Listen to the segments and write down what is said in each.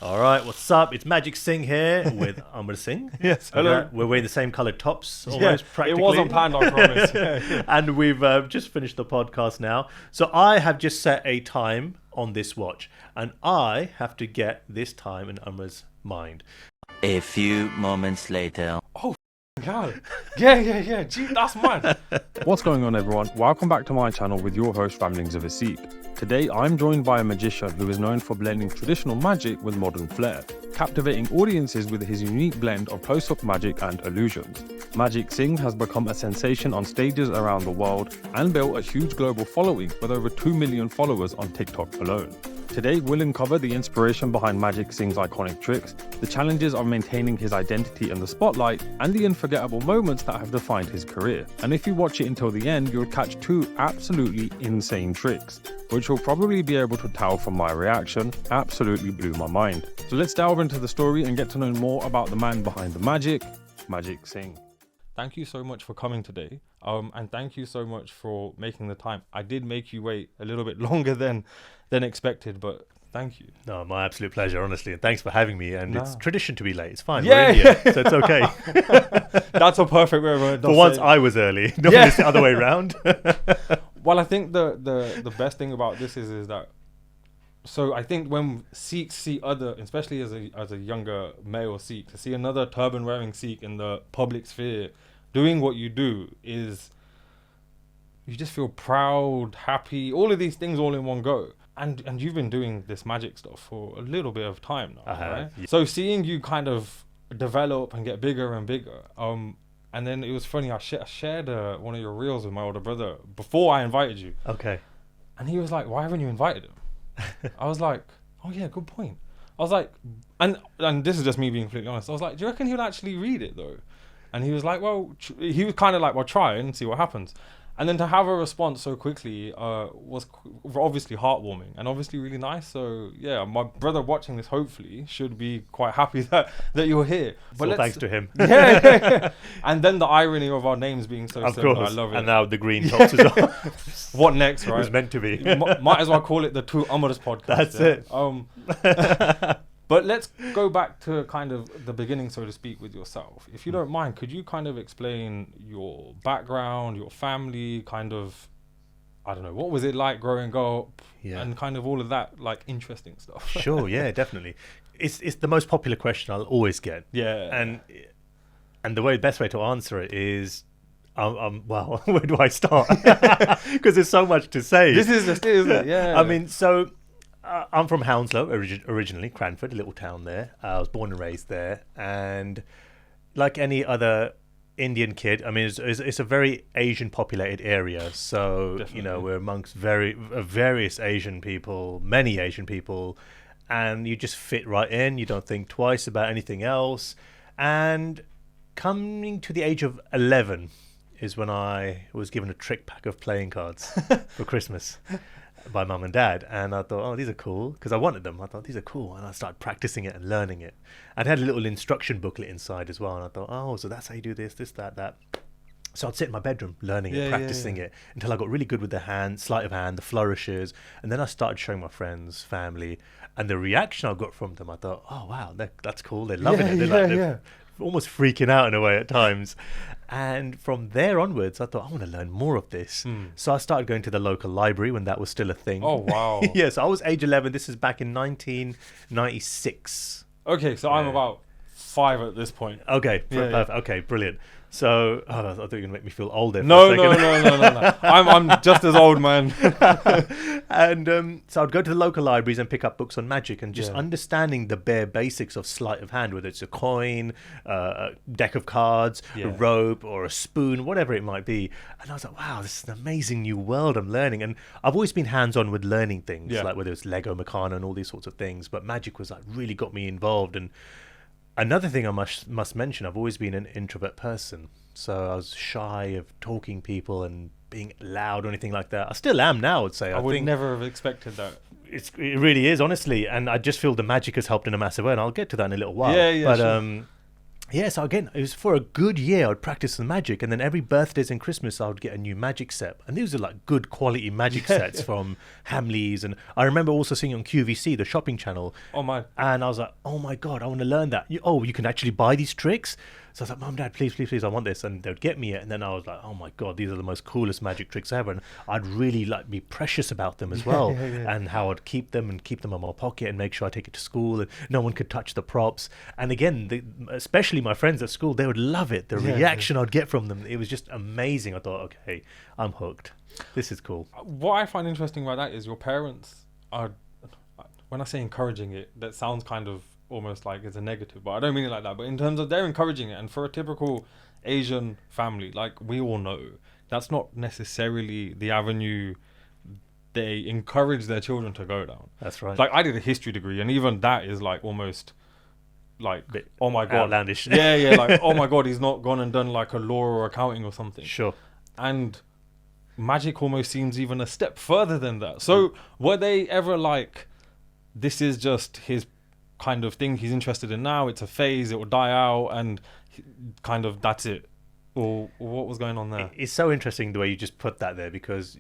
All right, what's up? It's Magic Singh here with Amr Singh. Yes, hello. We're wearing the same coloured tops, almost practically. It wasn't planned, I promise. Yeah. And we've just finished the podcast now. So I have just set a time on this watch, and I have to get this time in Amr's mind. A few moments later. God. Yeah. Gee, that's mine. What's going on, everyone? Welcome back to my channel with your host, Ramblings of a Sikh. Today, I'm joined by a magician who is known for blending traditional magic with modern flair, captivating audiences with his unique blend of close-up magic and illusions. Magic Singh has become a sensation on stages around the world and built a huge global following with over 2 million followers on TikTok alone. Today, we'll uncover the inspiration behind Magic Singh's iconic tricks, the challenges of maintaining his identity in the spotlight, and the unforgettable moments that have defined his career. And if you watch it until the end, you'll catch 2 absolutely insane tricks, which you'll probably be able to tell from my reaction, absolutely blew my mind. So let's delve into the story and get to know more about the man behind the magic, Magic Singh. Thank you so much for coming today, and thank you so much for making the time. I did make you wait a little bit longer than expected, but thank you. No, my absolute pleasure, honestly. And thanks for having me. And it's tradition to be late. It's fine. Yeah, We're India, so it's okay. That's a perfect way of For once, I was early. Normally it's the other way around. Well, I think the best thing about this is that, so I think when Sikhs see other, especially as a younger male Sikh, to see another turban wearing Sikh in the public sphere doing what you do, is you just feel proud, happy, all of these things all in one go. And you've been doing this magic stuff for a little bit of time now, right? Yeah. So seeing you kind of develop and get bigger and bigger, and then it was funny, I shared one of your reels with my older brother before I invited you. Okay. And he was like, why haven't you invited him? I was like, oh yeah, good point. I was like, and this is just me being completely honest. I was like, do you reckon he'll actually read it though? And he was like, well, he was kind of like, well, try and see what happens. And then to have a response so quickly was obviously heartwarming and obviously really nice. So yeah, my brother watching this hopefully should be quite happy that you're here. But thanks to him. Yeah. And then the irony of our names being so Of similar, course. I love it. And now the green tops as well. What next, It right? was meant to be. Might as well call it the Two Amars podcast. That's it. But let's go back to kind of the beginning, so to speak, with yourself. If you don't mind, could you kind of explain your background, your family, kind of, I don't know, what was it like growing up, and kind of all of that, like, interesting stuff? Sure, yeah, definitely. It's the most popular question I'll always get. Yeah. And the best way to answer it is, well, where do I start? Because there's so much to say. This is just it, isn't it? Yeah. I mean, so I'm from Hounslow originally, Cranford, a little town there. I was born and raised there, and like any other Indian kid, I mean, it's a very Asian populated area. So Definitely. we're amongst various Asian people, many Asian people, and you just fit right in. You don't think twice about anything else. And coming to the age of 11 is when I was given a trick pack of playing cards for Christmas by mum and dad, and I thought, oh, these are cool, because I wanted them. I thought, these are cool, and I started practicing it and learning it. I'd had a little instruction booklet inside as well, and I thought, oh, so that's how you do this, that. So I'd sit in my bedroom learning it, practicing it, until I got really good with the hand, sleight of hand, the flourishes, and then I started showing my friends, family, and the reaction I got from them, I thought, oh wow, that's cool, they're loving it. They're almost freaking out in a way at times. And from there onwards, I thought, I want to learn more of this. So I started going to the local library when that was still a thing. Oh, wow. Yes, I was age 11. This is back in 1996. Okay, so I'm about 5 at this point. Okay, perfect. Yeah. Okay, brilliant. So I thought you were going to make me feel older. No. I'm just as old, man. And so I'd go to the local libraries and pick up books on magic and just understanding the bare basics of sleight of hand, whether it's a coin, a deck of cards, a rope, or a spoon, whatever it might be. And I was like, wow, this is an amazing new world I'm learning. And I've always been hands-on with learning things, like whether it's Lego, Meccano, and all these sorts of things. But magic was like really got me involved. And another thing I must mention, I've always been an introvert person. So I was shy of talking people and being loud or anything like that. I still am now, I'd say. I would never have expected that. It really is, honestly. And I just feel the magic has helped in a massive way. And I'll get to that in a little while. Yeah, But sure. Yeah, so again, it was for a good year. I'd practice the magic, and then every birthdays and Christmas, I would get a new magic set, and these are like good quality magic sets from Hamleys. And I remember also seeing on QVC, the shopping channel. Oh my! And I was like, oh my god, I want to learn that. You can actually buy these tricks. So I was like, Mum, Dad, please, please, please, I want this. And they'd get me it. And then I was like, oh my God, these are the most coolest magic tricks ever. And I'd really like be precious about them as well. And how I'd keep them in my pocket and make sure I take it to school and no one could touch the props. And again, especially my friends at school, they would love it. The reaction I'd get from them, it was just amazing. I thought, okay, I'm hooked. This is cool. What I find interesting about that is your parents are, when I say encouraging it, that sounds kind of almost like it's a negative, but I don't mean it like that. But in terms of they're encouraging it, and for a typical Asian family, like we all know, that's not necessarily the avenue they encourage their children to go down. That's right. Like I did a history degree, and even that is like almost like, oh my God, outlandish. yeah, like oh my God, he's not gone and done like a law or accounting or something. Sure. And magic almost seems even a step further than that. So were they ever like, this is just his kind of thing he's interested in now, it's a phase, it will die out, and kind of that's it? Or what was going on there? It's so interesting the way you just put that there, because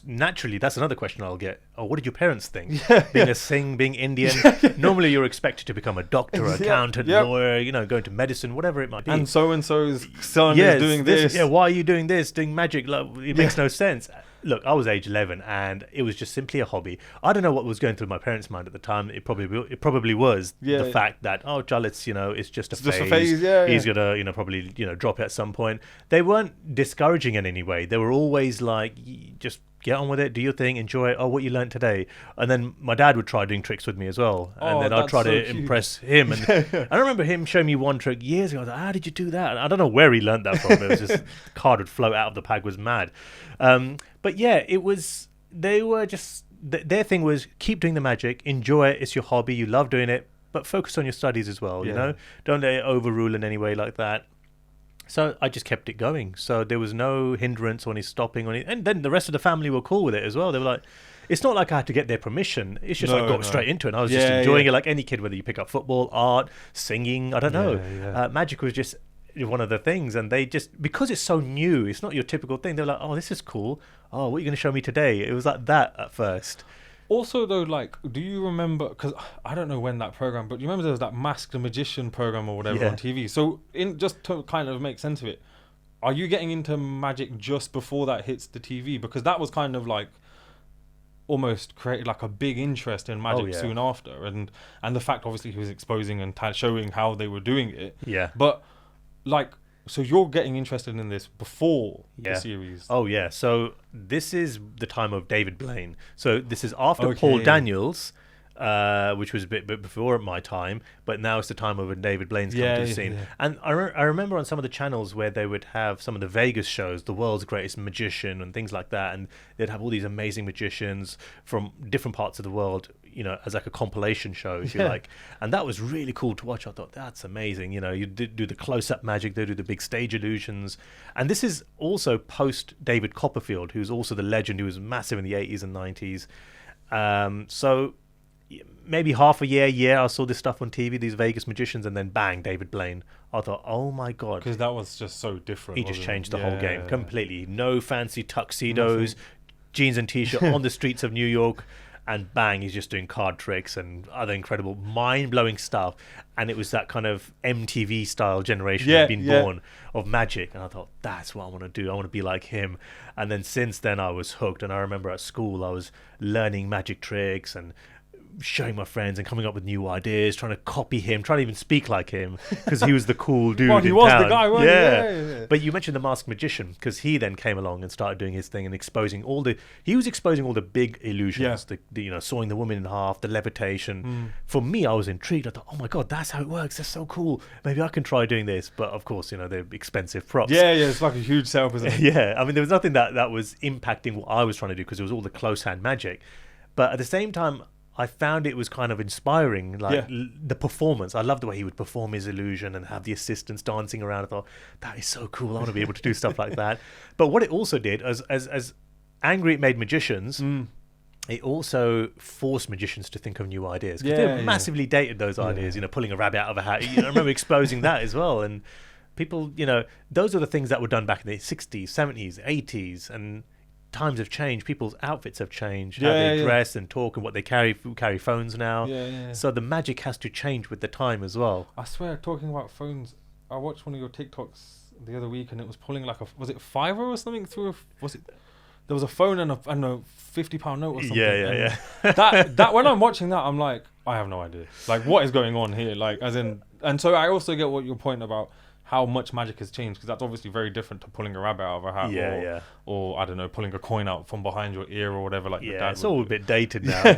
naturally that's another question I'll get. Oh, what did your parents think? Being a Singh, being Indian, normally you're expected to become a doctor, accountant, lawyer, go into medicine, whatever it might be. And so-and-so's son is doing this. Yeah, why are you doing this? Doing magic? Like, it makes no sense. Look, I was age 11 and it was just simply a hobby. I don't know what was going through my parents' mind at the time. It probably was the fact that, oh, Jal, it's just a phase. Just a phase, He's gonna probably drop it at some point. They weren't discouraging in any way. They were always like, just get on with it, do your thing, enjoy it. Oh, what you learned today. And then my dad would try doing tricks with me as well. And then I'd try to impress him. And I remember him showing me one trick years ago. I was like, how did you do that? And I don't know where he learned that from. It was just, card would float out of the bag, was mad. But yeah, they were just, their thing was keep doing the magic, enjoy it, it's your hobby, you love doing it, but focus on your studies as well, Don't let it overrule in any way like that. So I just kept it going. So there was no hindrance or any stopping or and then the rest of the family were cool with it as well. They were like, it's not like I had to get their permission. It's just I got straight into it. And I was just enjoying it like any kid, whether you pick up football, art, singing, I don't know. Magic was just one of the things, and they just, because it's so new, it's not your typical thing, they're like, oh, this is cool. Oh, what are you going to show me today? It was like that at first. Also though, like, do you remember, because I don't know when that program, but you remember there was that Masked Magician program or whatever on TV? So just to kind of make sense of it, are you getting into magic just before that hits the TV? Because that was kind of like almost created like a big interest in magic soon after, and the fact obviously he was exposing and showing how they were doing it. But like, so you're getting interested in this before the series? Oh yeah. So this is the time of David Blaine. So this is after Paul Daniels, which was a bit before my time, but now it's the time of when David Blaine's come to the scene. And I remember on some of the channels where they would have some of the Vegas shows, the world's greatest magician and things like that, and they'd have all these amazing magicians from different parts of the world, as like a compilation show, if you like. And that was really cool to watch. I thought, that's amazing. You do the close-up magic, they do the big stage illusions. And this is also post David Copperfield, who's also the legend, who was massive in the 80s and 90s. So maybe half a year I saw this stuff on TV, these Vegas magicians, and then bang, David Blaine. I thought, oh my God, because that was just so different. He just changed the whole game completely. No fancy tuxedos, jeans and t-shirt on the streets of New York, and bang, he's just doing card tricks and other incredible mind-blowing stuff. And it was that kind of MTV style generation that had been born of magic, and I thought, that's what I want to do. I want to be like him. And then since then I was hooked. And I remember at school I was learning magic tricks and showing my friends and coming up with new ideas, trying to copy him, trying to even speak like him, because he was the cool dude. He was the guy, wasn't he? But you mentioned the Masked Magician, because he then came along and started doing his thing and exposing all the big illusions, the sawing the woman in half, the levitation. For me, I was intrigued. I thought, oh my God, that's how it works. That's so cool. Maybe I can try doing this. But of course, they're expensive props. It's like a huge setup, isn't it? I mean, there was nothing that was impacting what I was trying to do, because it was all the close hand magic. But at the same time, I found it was kind of inspiring, like the performance. I loved the way he would perform his illusion and have the assistants dancing around. I thought, that is so cool. I want to be able to do stuff like that. But what it also did, as angry it made magicians, it also forced magicians to think of new ideas. 'Cause Yeah, they massively dated those ideas, pulling a rabbit out of a hat. I remember exposing that as well. And people, those are the things that were done back in the 60s, 70s, 80s. And times have changed. People's outfits have changed. How they dress and talk and what they carry. People carry phones now. So the magic has to change with the time as well. I swear, talking about phones, I watched one of your TikToks the other week and it was pulling like was it Fiverr or something through there was a phone and a £50 note or something. Yeah. that when I'm watching that, I'm like, I have no idea. Like, what is going on here? Like, as in, and so I also get what your point about how much magic has changed, because that's obviously very different to pulling a rabbit out of a hat or I don't know, pulling a coin out from behind your ear or whatever. Like, it's all a bit dated now.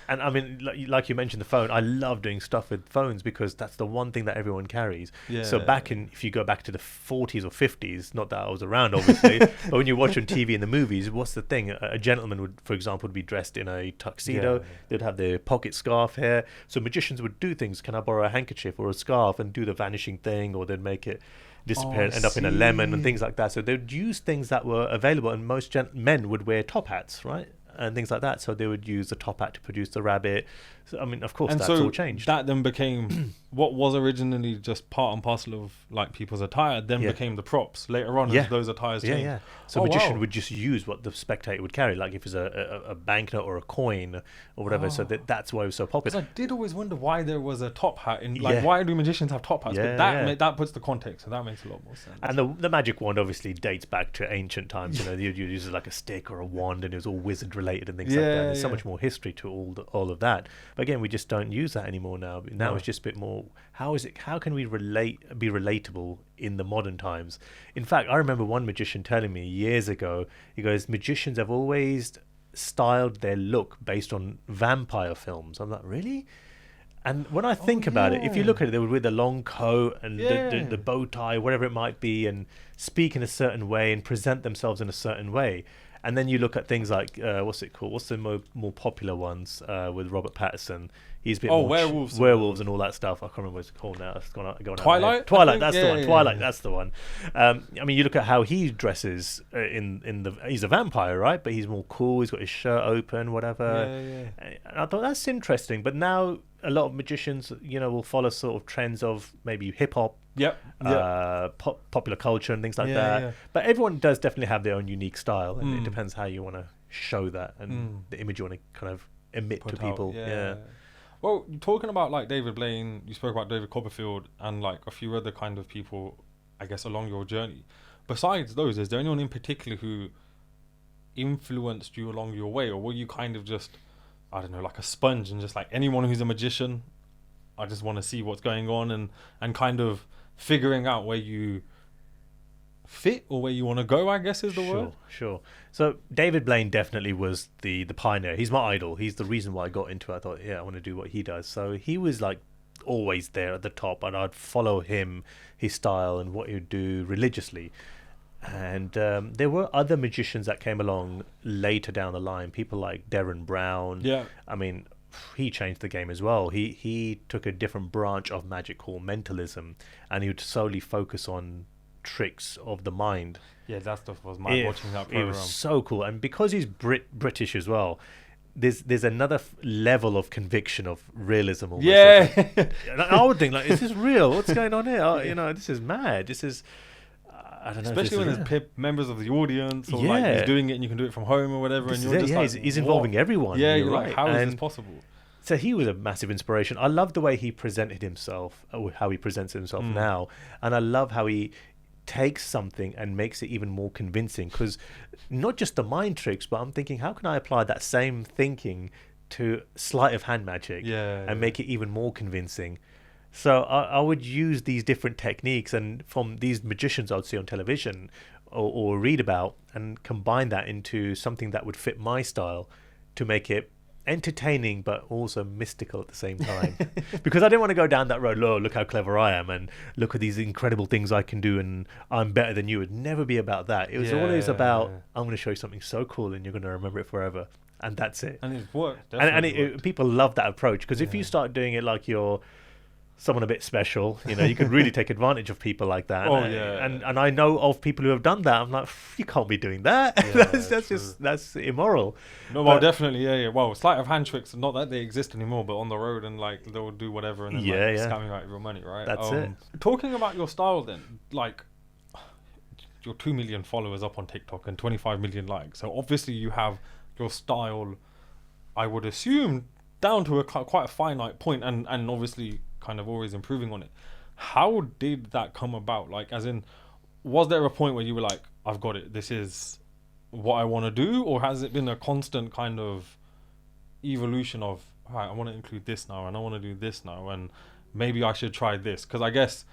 And I mean, like you mentioned the phone, I love doing stuff with phones because that's the one thing that everyone carries. So if you go back to the 40s or 50s, not that I was around obviously, but when you watch on TV and the movies, what's the thing? A gentleman would, for example, be dressed in a tuxedo. They'd have their pocket scarf here. So magicians would do things. Can I borrow a handkerchief or a scarf, and do the vanishing thing, or they'd make it disappear and end up in a lemon and things like that. So they'd use things that were available, and most men would wear top hats, right? And things like that. So they would use the top hat to produce the rabbit. So, I mean, of course, that's all changed. That then became what was originally just part and parcel of like people's attire, then became the props later on as those attires changed. So a magician would just use what the spectator would carry, like if it's a banknote or a coin or whatever. So that's why it was so popular. I did always wonder why there was a top hat in, like, why do magicians have top hats? But that puts the context, so that makes a lot more sense. And the magic wand obviously dates back to ancient times. You'd use it like a stick or a wand, and it was all wizard related and things like that. There's so much more history to all of that. But again, we just don't use that anymore now. Now it's just a bit more. How can we be relatable in the modern times? In fact, I remember one magician telling me years ago, he goes, magicians have always styled their look based on vampire films. I'm like, really? And when I think about it, if you look at it, they would wear the long coat and the bow tie, whatever it might be, and speak in a certain way and present themselves in a certain way. And then you look at things like, what's it called? What's the more popular ones with Robert Pattinson? He's a bit more werewolves and all that stuff. I can't remember what it's called now. It's gone Twilight? Twilight, that's the one. Twilight, that's the one. I mean, you look at how he dresses he's a vampire, right? But he's more cool. He's got his shirt open, whatever. And I thought that's interesting. But now a lot of magicians, will follow sort of trends of maybe hip hop. Popular culture and things like that. But everyone does definitely have their own unique style, and it depends how you want to show that and the image you want to kind of emit to people. Well, talking about like David Blaine, you spoke about David Copperfield and like a few other kind of people, I guess, along your journey. Besides those, is there anyone in particular who influenced you along your way, or were you kind of just, I don't know, like a sponge and just like anyone who's a magician, I just want to see what's going on and kind of figuring out where you fit or where you want to go, I guess is the word. Sure. So David Blaine definitely was the pioneer. He's my idol. He's the reason why I got into it. I thought, I want to do what he does. So he was like always there at the top, and I'd follow him, his style and what he would do religiously. And there were other magicians that came along later down the line, people like Derren Brown. I mean, he changed the game as well. He took a different branch of magic called mentalism, and he would solely focus on tricks of the mind. That stuff was mad watching that program. It was so cool, and because he's British as well, there's another level of conviction of realism almost. I would think, like, is this real? What's going on here? This is mad. This is I don't know. Especially when there's members of the audience, or like he's doing it and you can do it from home or whatever, and you're just like, he's involving everyone. You're like, how is this possible? So he was a massive inspiration. I love the way he presented himself, or how he presents himself now, and I love how he takes something and makes it even more convincing. Because not just the mind tricks, but I'm thinking, how can I apply that same thinking to sleight of hand magic and make it even more convincing? So I would use these different techniques, and from these magicians I'd see on television or read about, and combine that into something that would fit my style to make it entertaining but also mystical at the same time. Because I didn't want to go down that road, look how clever I am and look at these incredible things I can do and I'm better than you. It would never be about that. It was always about, I'm going to show you something so cool and you're going to remember it forever. And that's it. And it's worked. And people love that approach, because if you start doing it like you're someone a bit special, you can really take advantage of people like that. Oh, and, yeah. and I know of people who have done that. I'm like, you can't be doing that. Yeah, that's immoral. No, well, definitely, yeah. Well, sleight of hand tricks, not that they exist anymore, but on the road and like they'll do whatever and then scam you out of your money, right? That's it. Talking about your style, then, like your 2 million followers up on TikTok and 25 million likes. So obviously you have your style, I would assume, down to quite a finite point, and obviously kind of always improving on it. How did that come about? Like, as in, was there a point where you were like, I've got it, this is what I want to do? Or has it been a constant kind of evolution of, all right, I want to include this now and I want to do this now and maybe I should try this? Because I guess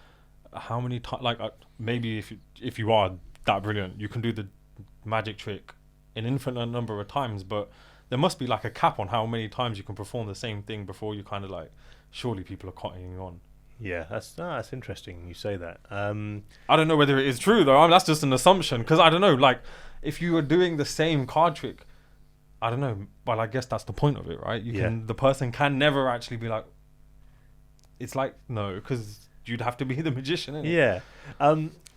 how many times, like maybe if you are that brilliant, you can do the magic trick an infinite number of times, but there must be like a cap on how many times you can perform the same thing before you kind of like, surely people are cottoning you on. Yeah, that's interesting you say that. I don't know whether it is true though. That's just an assumption, because I don't know, like if you were doing the same card trick, I don't know, well I guess that's the point of it, right? The person can never actually be like, it's like, no, because you'd have to be the magician, innit? Yeah.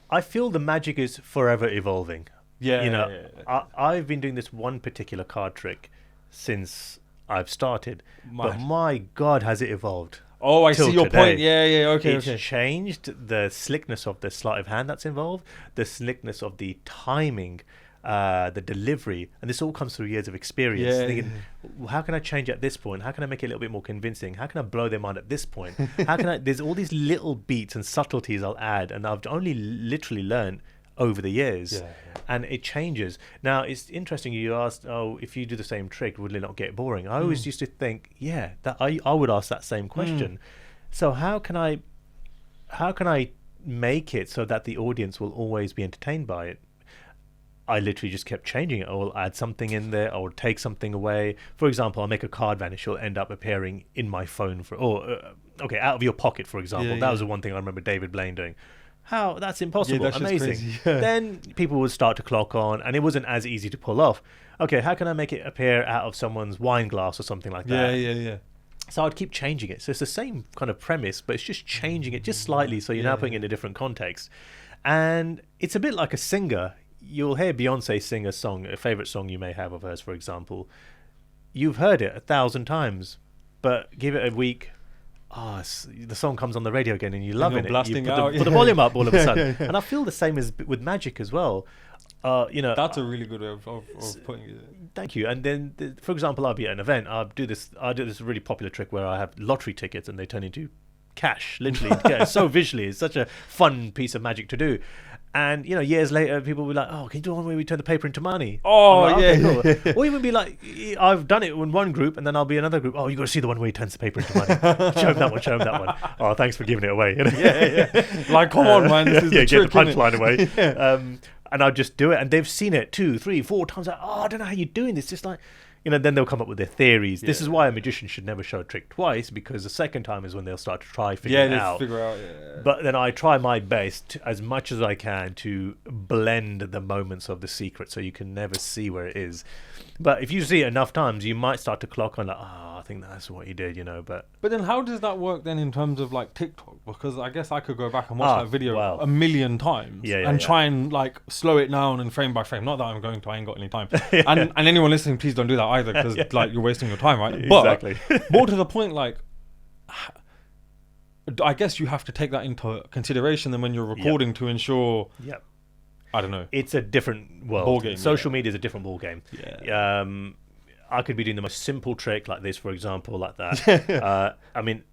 I feel the magic is forever evolving. Yeah. I've been doing this one particular card trick since I've started, but my God, has it evolved. Oh, I see your point. Yeah, okay. It's changed the slickness of the sleight of hand that's involved, the slickness of the timing, the delivery, and this all comes through years of experience. Thinking, how can I change at this point? How can I make it a little bit more convincing? How can I blow their mind at this point? How can I? There's all these little beats and subtleties I'll add, and I've only literally learned over the years, and it changes. Now it's interesting you asked, if you do the same trick, would it not get boring? I always used to think, that I would ask that same question. So how can I make it so that the audience will always be entertained by it? I literally just kept changing it. I will add something in there, I will take something away. For example, I'll make a card vanish, it'll end up appearing in my phone out of your pocket, for example. That was the one thing I remember David Blaine doing. How? That's impossible. That's amazing. Then people would start to clock on, and it wasn't as easy to pull off. Okay, how can I make it appear out of someone's wine glass or something like that? Yeah. So I'd keep changing it. So it's the same kind of premise, but it's just changing it just slightly, so you're now putting it in a different context. And it's a bit like a singer. You'll hear Beyonce sing a song, a favorite song you may have of hers, for example. You've heard it 1,000 times, but give it a week, the song comes on the radio again and you're loving it. You put the volume up all of a sudden. And I feel the same as with magic as well. That's a really good way of putting it. Thank you. And then, for example, I'll be at an event. I do this really popular trick where I have lottery tickets and they turn into cash, literally. So visually, it's such a fun piece of magic to do. And years later, people will be like, "Oh, can you do one where we turn the paper into money?" Oh, like, yeah, okay, cool. Or even be like, "I've done it in one group, and then I'll be another group. Oh, you got to see the one where he turns the paper into money. Show him that one. Oh, thanks for giving it away." Like, come on, man. This is the trick, get the punchline away. And I'll just do it, and they've seen it 2, 3, 4 times. Like, I don't know how you're doing this. Just like, then they'll come up with their theories. This is why a magician should never show a trick twice, because the second time is when they'll start to try figure it out. But then I try my best as much as I can to blend the moments of the secret so you can never see where it is. But if you see it enough times, you might start to clock on like, I think that's what he did, But then how does that work then in terms of like TikTok? Because I guess I could go back and watch that video a million times and try and like slow it down and frame by frame. Not that I'm going to, I ain't got any time. And anyone listening, please don't do that either, because like you're wasting your time, right? Exactly. But more to the point, like I guess you have to take that into consideration then when you're recording to ensure. I don't know. It's a different world. Ball game, Social media is a different ball game. I could be doing the most simple trick like this, for example, like that. I mean,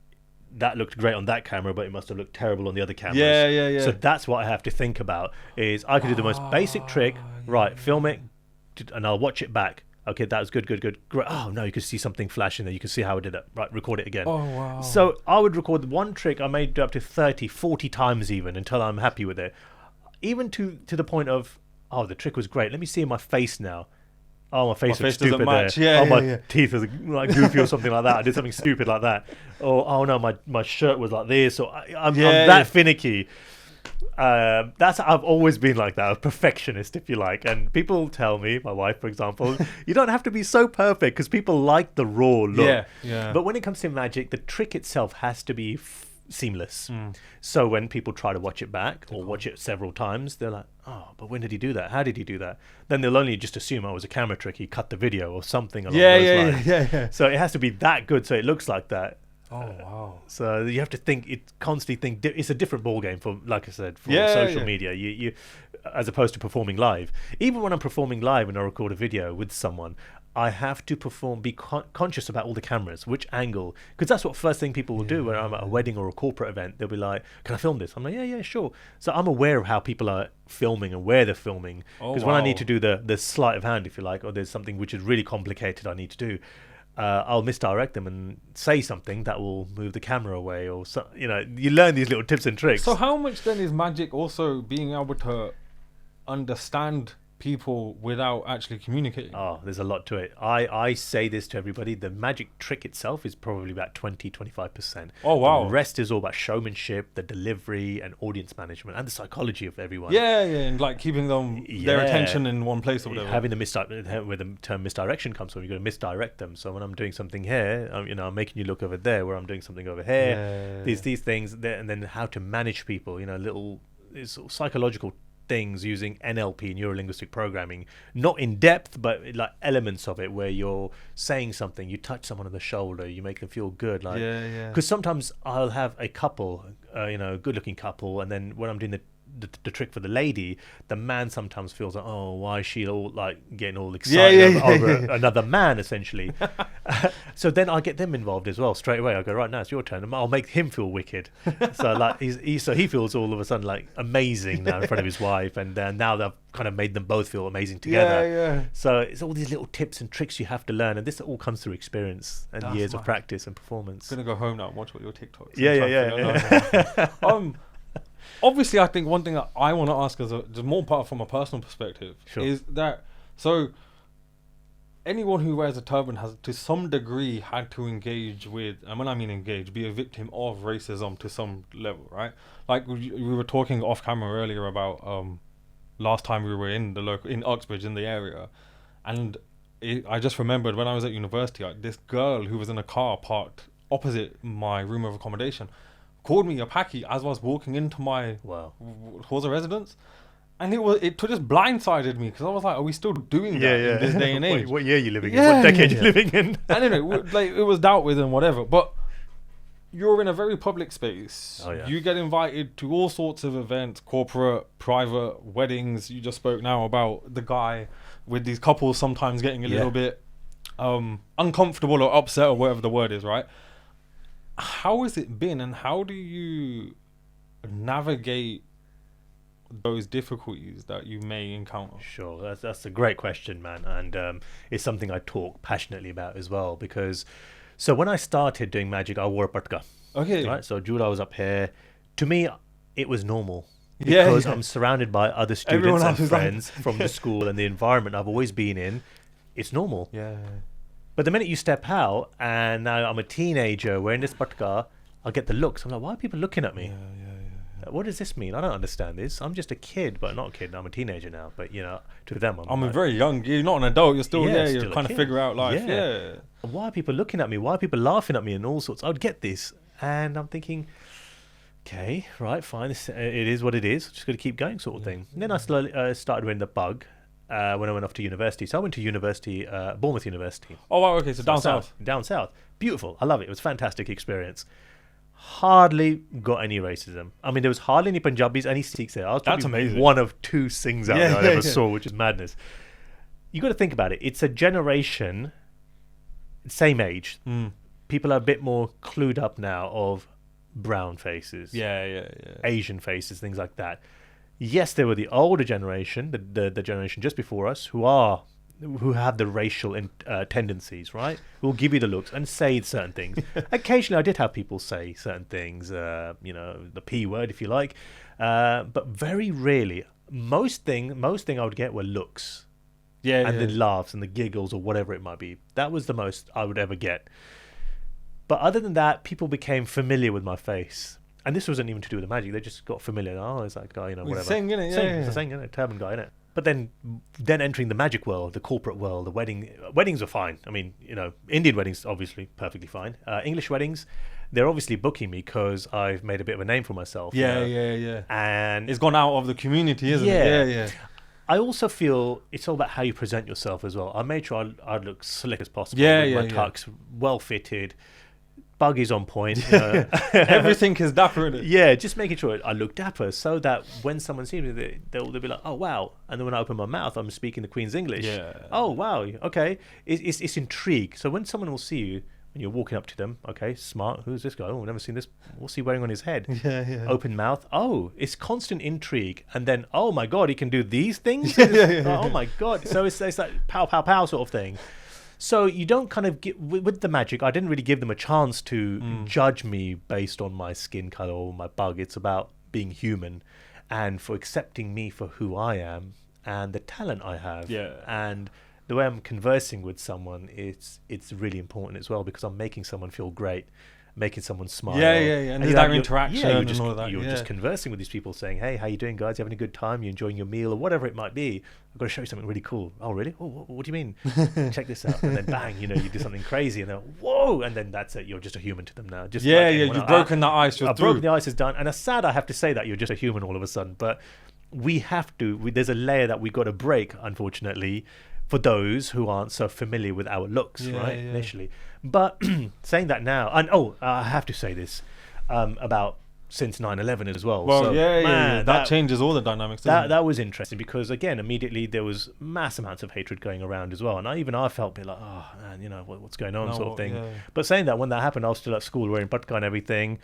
that looked great on that camera, but it must have looked terrible on the other cameras. Yeah. So that's what I have to think about. Is I could do the most basic trick, right? Film it, and I'll watch it back. Okay, that was good. Great. Oh no, you can see something flashing there. You can see how I did it. Right, record it again. Oh wow. So I would record one trick. I may do up to 30, 40 times even until I'm happy with it. Even to the point of, the trick was great. Let me see my face now. Oh, my face looks stupid there. My teeth are like goofy or something like that. I did something stupid like that. Oh no, my shirt was like this. So I'm that finicky. I've always been like that, a perfectionist, if you like. And people tell me, my wife, for example, you don't have to be so perfect, because people like the raw look. Yeah. But when it comes to magic, the trick itself has to be seamless. So when people try to watch it back or watch it several times, they're like, oh, but when did he do that? How did he do that? Then they'll only just assume, oh, it was a camera trick. He cut the video or something along those lines. Yeah. So it has to be that good so it looks like that. Oh, wow. So you have to constantly think. It's a different ball game for, like I said, for social media. You, as opposed to performing live. Even when I'm performing live and I record a video with someone, I have to be conscious about all the cameras, which angle, because that's what first thing people will do when I'm at a wedding or a corporate event. They'll be like, "Can I film this?" I'm like, "Yeah, sure." So I'm aware of how people are filming and where they're filming. Because when I need to do the sleight of hand, if you like, or there's something which is really complicated I need to do, I'll misdirect them and say something that will move the camera away, or so, you learn these little tips and tricks. So how much then is magic also being able to understand people without actually communicating? Oh, there's a lot to it. I say this to everybody. The magic trick itself is probably about 20-25%. Oh, wow. The rest is all about showmanship, the delivery, and audience management, and the psychology of everyone. Yeah, and like keeping them their attention in one place or whatever. Having where the term misdirection comes from, you've got to misdirect them. So when I'm doing something here, I'm making you look over there, where I'm doing something over here. These things, and then how to manage people. Little psychological things using NLP, neuro-linguistic programming, not in depth, but like elements of it, where you're saying something, you touch someone on the shoulder, you make them feel good, like, because sometimes I'll have a couple, good-looking couple, and then when I'm doing the trick for the lady, the man sometimes feels like, oh, why is she all like getting all excited over another man, essentially. So then I get them involved as well straight away. I go, right, now it's your turn, and I'll make him feel wicked. So like he feels all of a sudden like amazing now in front of his wife, and now they've kind of made them both feel amazing together. So it's all these little tips and tricks you have to learn, and this all comes through experience and years of practice and performance. I'm gonna go home now and watch what your TikToks. Yeah. Obviously, I think one thing that I want to ask as the more part from a personal perspective is that, so anyone who wears a turban has to some degree had to engage with, and when I mean engage, be a victim of racism to some level, right? Like we were talking off camera earlier about last time we were in Uxbridge, in the area, and I just remembered when I was at university, this girl who was in a car parked opposite my room of accommodation called me a Paki as I was walking into my Hawser residence, and it just blindsided me, because I was like, are we still doing that in this day and age? What year are you living in? What decade are you living in? And anyway, like, it was dealt with and whatever, but you're in a very public space. You get invited to all sorts of events, corporate, private, weddings. You just spoke now about the guy with these couples sometimes getting a little bit uncomfortable or upset or whatever the word is, right? How has it been, and how do you navigate those difficulties that you may encounter? Sure, that's a great question, man, and it's something I talk passionately about as well, because so when I started doing magic, I wore a patka. Okay. Right, so Jula was up here. To me, it was normal, because I'm surrounded by other students and friends from the school and the environment I've always been in. It's normal. But the minute you step out, and now I'm a teenager wearing this patka, I get the looks. I'm like, why are people looking at me? What does this mean? I don't understand this. I'm just a kid, but not a kid. I'm a teenager now. But, to them, I'm like, very young. You're not an adult. You're still you're still trying to figure out life. Why are people looking at me? Why are people laughing at me and all sorts? I would get this. And I'm thinking, okay, right, fine. It is what it is. Just got to keep going, sort of thing. And then I slowly started wearing the bug. When I went off to university. So I went to university, Bournemouth University. Oh, wow, okay, so down south. Down south. Beautiful. I love it. It was a fantastic experience. Hardly got any racism. I mean, there was hardly any Punjabis, any Sikhs there. I was That's amazing. One of two Singhs out there I ever saw, which is madness. You got to think about it. It's a generation, same age. People are a bit more clued up now of brown faces. Asian faces, things like that. Yes, there were the older generation, the generation just before us, who have the racial tendencies, right? Who will give you the looks and say certain things. Occasionally, I did have people say certain things, the P word, if you like, but very rarely. Most thing I would get were looks, and the laughs and the giggles or whatever it might be. That was the most I would ever get. But other than that, people became familiar with my face. And this wasn't even to do with the magic. They just got familiar. Oh, it's that guy, whatever. Sing, innit? It's a Sing, turban guy, innit? But then entering the magic world, the corporate world, the weddings are fine. I mean, Indian weddings, obviously, perfectly fine. English weddings, they're obviously booking me because I've made a bit of a name for myself. Yeah. And It's gone out of the community, isn't Yeah. it? Yeah. I also feel it's all about how you present yourself as well. I made sure I'd look slick as possible. Yeah, with yeah, my yeah. tux, well fitted, buggies on point. Everything is dapper in it. Yeah, just making sure I look dapper so that when someone sees me, they'll be like, oh, wow. And then when I open my mouth, I'm speaking the Queen's English. Yeah. Oh, wow. Okay. It's intrigue. So when someone will see you, when you're walking up to them, okay, smart. Who's this guy? Oh, I've never seen this. What's he wearing on his head? Yeah. Open mouth. Oh, it's constant intrigue. And then, oh, my God, he can do these things? Oh, my God. So it's like pow, pow, pow sort of thing. So you don't kind of get with the magic. I didn't really give them a chance to judge me based on my skin color or my bug. It's about being human, and for accepting me for who I am and the talent I have. Yeah. And the way I'm conversing with someone, it's really important as well, because I'm making someone feel great, making someone smile. Yeah. And there's that interaction you're and just, all that. You're just conversing with these people, saying, "Hey, how you doing, guys? You having a good time? You enjoying your meal, or whatever it might be? I've got to show you something really cool." "Oh, really? Oh, what do you mean?" "Check this out." And then bang, you do something crazy, and they're whoa, and then that's it. You're just a human to them now. Just like anyone You've else. broken that ice. You're I've broken the ice, is done, and it's sad I have to say that you're just a human all of a sudden, but we have to. There's a layer that we got to break, unfortunately, for those who aren't so familiar with our looks, right? Initially. But saying that now, and I have to say this about since 9/11 as well. Well, so, yeah. man, That changes all the dynamics. doesn't it? that was interesting, because again, immediately there was mass amounts of hatred going around as well, and I felt a bit like, oh man, what's going on, sort of thing. Yeah. But saying that, when that happened, I was still at school wearing butka and everything.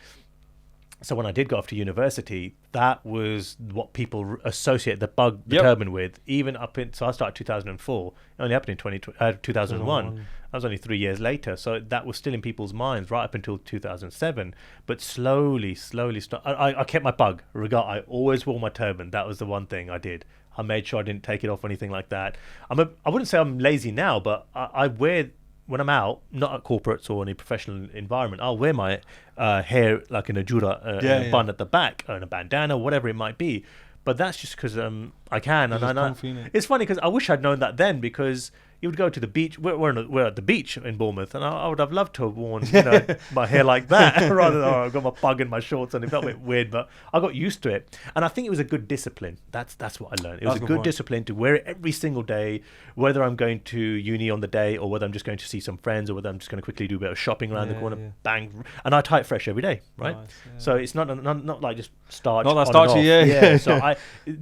So when I did go off to university, that was what people associate the turban with. Even so I started 2004. It only happened in 2001. That was only 3 years later. So that was still in people's minds right up until 2007. But slowly, I kept my bug. I always wore my turban. That was the one thing I did. I made sure I didn't take it off or anything like that. I wouldn't say I'm lazy now, but I wear, when I'm out, not at corporates or any professional environment, I'll wear my hair like in a jura, bun at the back, or in a bandana, whatever it might be. But that's just because I can. And it's funny because I wish I'd known that then, because you would go to the beach. We're at the beach in Bournemouth, and I would have loved to have worn my hair like that rather than I've got my bug in my shorts, and it felt a bit weird, but I got used to it. And I think it was a good discipline. That's what I learned. It was a good discipline to wear it every single day, whether I'm going to uni on the day, or whether I'm just going to see some friends, or whether I'm just going to quickly do a bit of shopping around the corner. Bang, and I tie it fresh every day, right? Nice, so it's not like just starch. Not that starchy, yeah. So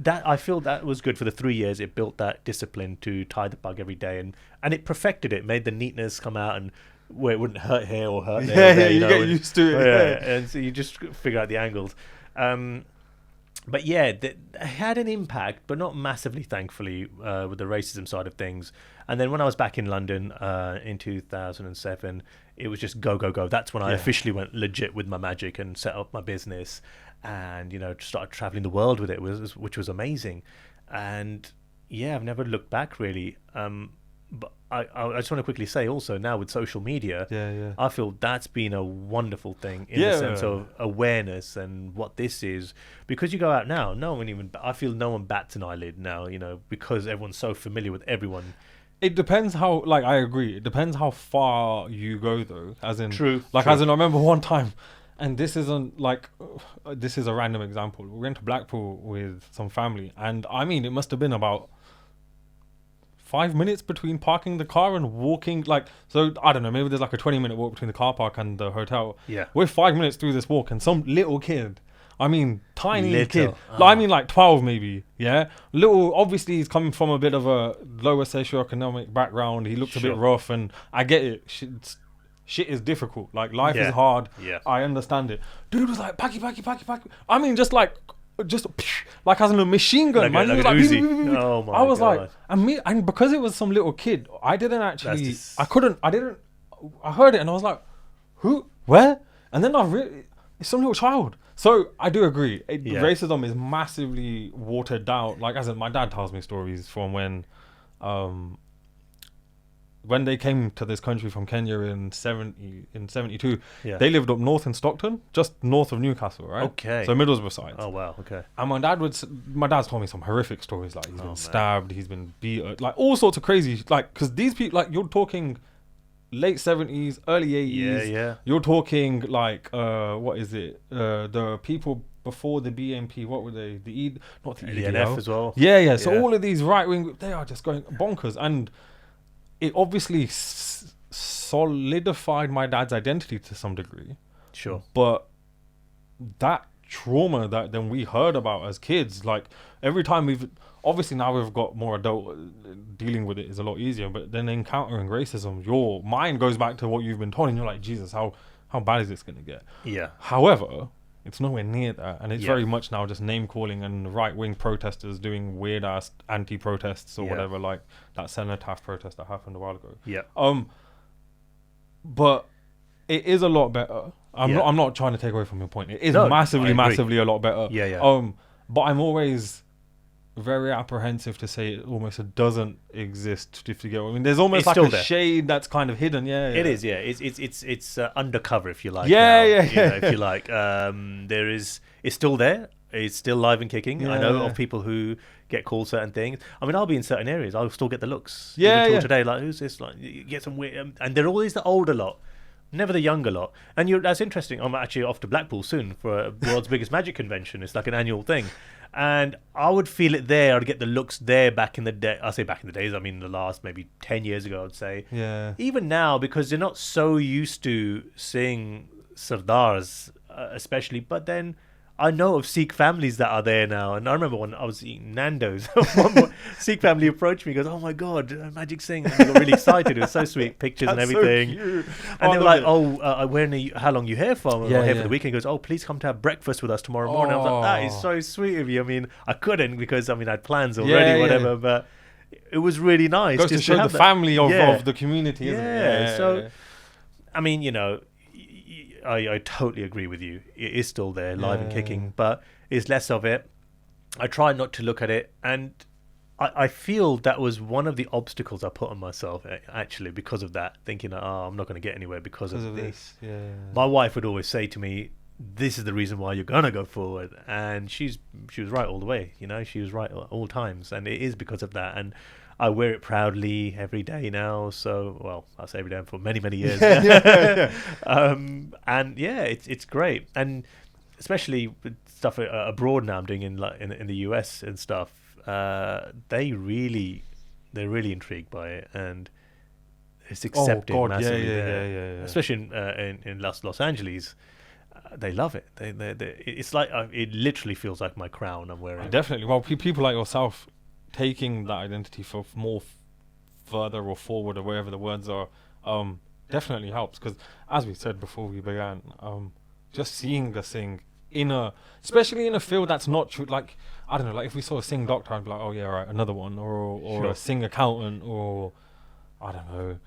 I feel that was good for the 3 years. It built that discipline to tie the bug every day, and it perfected it, made the neatness come out, and where it wouldn't hurt here or hurt there. You get used to it. And so you just figure out the angles. But yeah, it had an impact, but not massively, thankfully, with the racism side of things. And then when I was back in London in 2007, it was just go, go, go. That's when I officially went legit with my magic and set up my business, and started traveling the world with it, which was amazing. And yeah, I've never looked back really. But I just want to quickly say also, now with social media, I feel that's been a wonderful thing in the sense of awareness and what this is. Because you go out now, I feel no one bats an eyelid now, because everyone's so familiar with everyone. It depends how, I agree. It depends how far you go though. As in, True. As in, I remember one time, and this isn't this is a random example. We went to Blackpool with some family, and I mean, it must have been about 5 minutes between parking the car and walking, so I don't know, maybe there's a 20-minute walk between the car park and the hotel. Yeah. We're 5 minutes through this walk, and some little kid, tiny kid, 12 maybe, little, obviously he's coming from a bit of a lower socioeconomic background, he looks a bit rough, and I get it, shit is difficult, life is hard, I understand it. Dude was like, packy, as in a machine gun, man. He was like, Uzi. Oh my God. I was like, and because it was some little kid, I didn't actually, I heard it and I was like, who, where? And then it's some little child. So I do agree. Racism is massively watered down. As in, my dad tells me stories from when they came to this country from Kenya in 72, they lived up north in Stockton, just north of Newcastle, right? Okay. So Middlesbrough side. Oh wow, okay. And my dad's told me some horrific stories, he's been stabbed, he's been beat, all sorts of crazy, because these people, you're talking late 70s, early 80s. Yeah. You're talking like what is it? The people before the BNP, what were they? Not the The EDL. NF as well. Yeah. So Yeah. all of these right wing, they are just going bonkers, and it obviously solidified my dad's identity to some degree. Sure. But that trauma that then we heard about as kids, like every time obviously now we've got more adult, dealing with it is a lot easier, but then encountering racism, your mind goes back to what you've been told, and you're like, Jesus, how bad is this going to get? Yeah. However, it's nowhere near that, and it's Yeah. very much now just name calling and right wing protesters doing weird ass anti protests or Yeah. whatever, like that cenotaph protest that happened a while ago. Yeah. But it is a lot better. Yeah. I'm not trying to take away from your point. It is No, I massively agree. a lot better. Yeah. But I'm always very apprehensive to say it almost doesn't exist, if you get what I mean. There's almost It's like still a there. shade that's kind of hidden. Yeah. It is, yeah. It's undercover, if you like. Yeah, now, yeah, you know, yeah. if you like, it's still there. It's still live and kicking. I know Yeah. of people who get called certain things. I mean, I'll be in certain areas. I'll still get the looks. Yeah, Even till yeah. today, like, who's this? Like, you get some weird, and they're always the older lot, never the younger lot. And that's interesting. I'm actually off to Blackpool soon for the world's biggest magic convention. It's like an annual thing. And I would feel it there. I'd get the looks there back in the day. I say back in the days, I mean the last maybe 10 years ago, I'd say. Yeah. Even now, because they're not so used to seeing Sardars, especially. But then I know of Sikh families that are there now. And I remember when I was eating Nando's, one Sikh family approached me, goes, "Oh my God, Magic Singh." And they got really excited. It was so sweet, pictures and That's so everything. cute. And they were I like, love "Oh, how long you here for?" Yeah, I'm here yeah. for the weekend. He goes, "Oh, please come to have breakfast with us tomorrow morning." I was like, "That is so sweet of you." I mean, I couldn't because I had plans already, Yeah, yeah. whatever. But it was really nice. Goes to just show the have that. family of Yeah. the community, isn't it? Yeah, so I mean, I totally agree with you. It is still there, live and Yeah. kicking, but it's less of it. I try not to look at it, and I feel that was one of the obstacles I put on myself, actually, because of that, thinking, I'm not going to get anywhere because of this. Yeah. My wife would always say to me, "This is the reason why you're going to go forward," and she was right all the way. she was right at all times, and it is because of that. And I wear it proudly every day now. So, well, I say every day for many, many years. Yeah. And yeah, it's great, and especially with stuff abroad now. I'm doing in the US and stuff. They're really intrigued by it, and it's accepted God, massively yeah, there. yeah. Especially in Los Angeles. They love it. It's like it literally feels like my crown I'm wearing. Definitely. Well, people like yourself taking that identity for more further or forward or wherever the words are, definitely helps. Because as we said before we began, just seeing the Singh especially in a field that's not true. Like, I don't know, like if we saw a Singh doctor, I'd be like, oh yeah, right, another one, or Sure. a Singh accountant, or I don't know,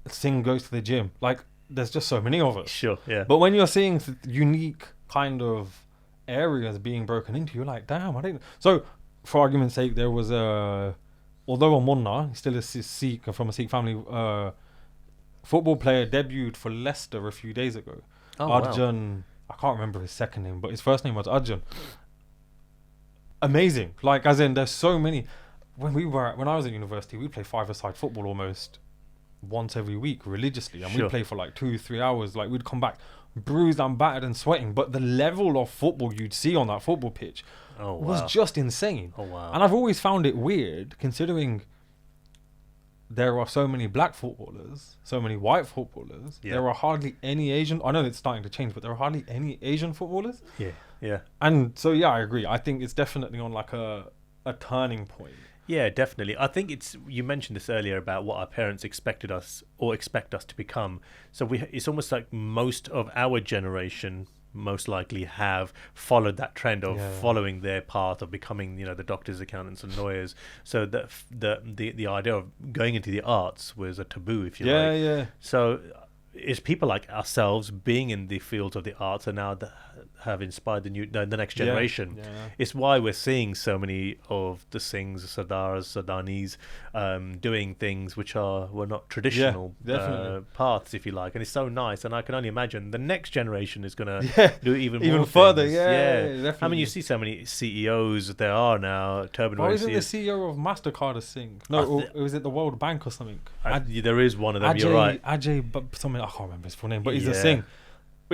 Singh goes to the gym. Like, there's just so many of us. Sure, yeah. But when you're seeing unique kind of areas being broken into, you're like, damn, I didn't. So, for argument's sake, there was although a Munna, he's still a Sikh from a Sikh family, football player debuted for Leicester a few days ago. Oh, wow. Arjun, I can't remember his second name, but his first name was Arjun. Amazing. Like, as in, there's so many. When I was at university, we play five-a-side football almost once every week religiously, and Sure. we'd play for like 2-3 hours. Like, we'd come back bruised and battered and sweating, but the level of football you'd see on that football pitch was just insane. Oh wow. And I've always found it weird, considering there are so many black footballers, so many white footballers. Yeah. There are hardly any Asian. I know it's starting to change, but there are hardly any Asian footballers. Yeah. And so, yeah, I agree. I think it's definitely on like a turning point. Yeah, definitely. I think you mentioned this earlier about what our parents expect us to become. So it's almost like most of our generation most likely have followed that trend of following their path of becoming, the doctors, accountants, and lawyers. So the idea of going into the arts was a taboo, if you like. Yeah. So it's people like ourselves being in the fields of the arts are now have inspired the next generation. Yeah. It's why we're seeing so many of the Singhs, Sardars, Sardanis doing things which were not traditional definitely. paths, if you like, and it's so nice. And I can only imagine the next generation is going to do even more further. things. Definitely. I mean, you see so many CEOs there are now. Turban wearing isn't the CEOs. CEO of MasterCard a Singh? No, or was it the World Bank or something? There is one of them. You're right. Ajay, something, I can't remember his full name, but he's a Yeah. Singh.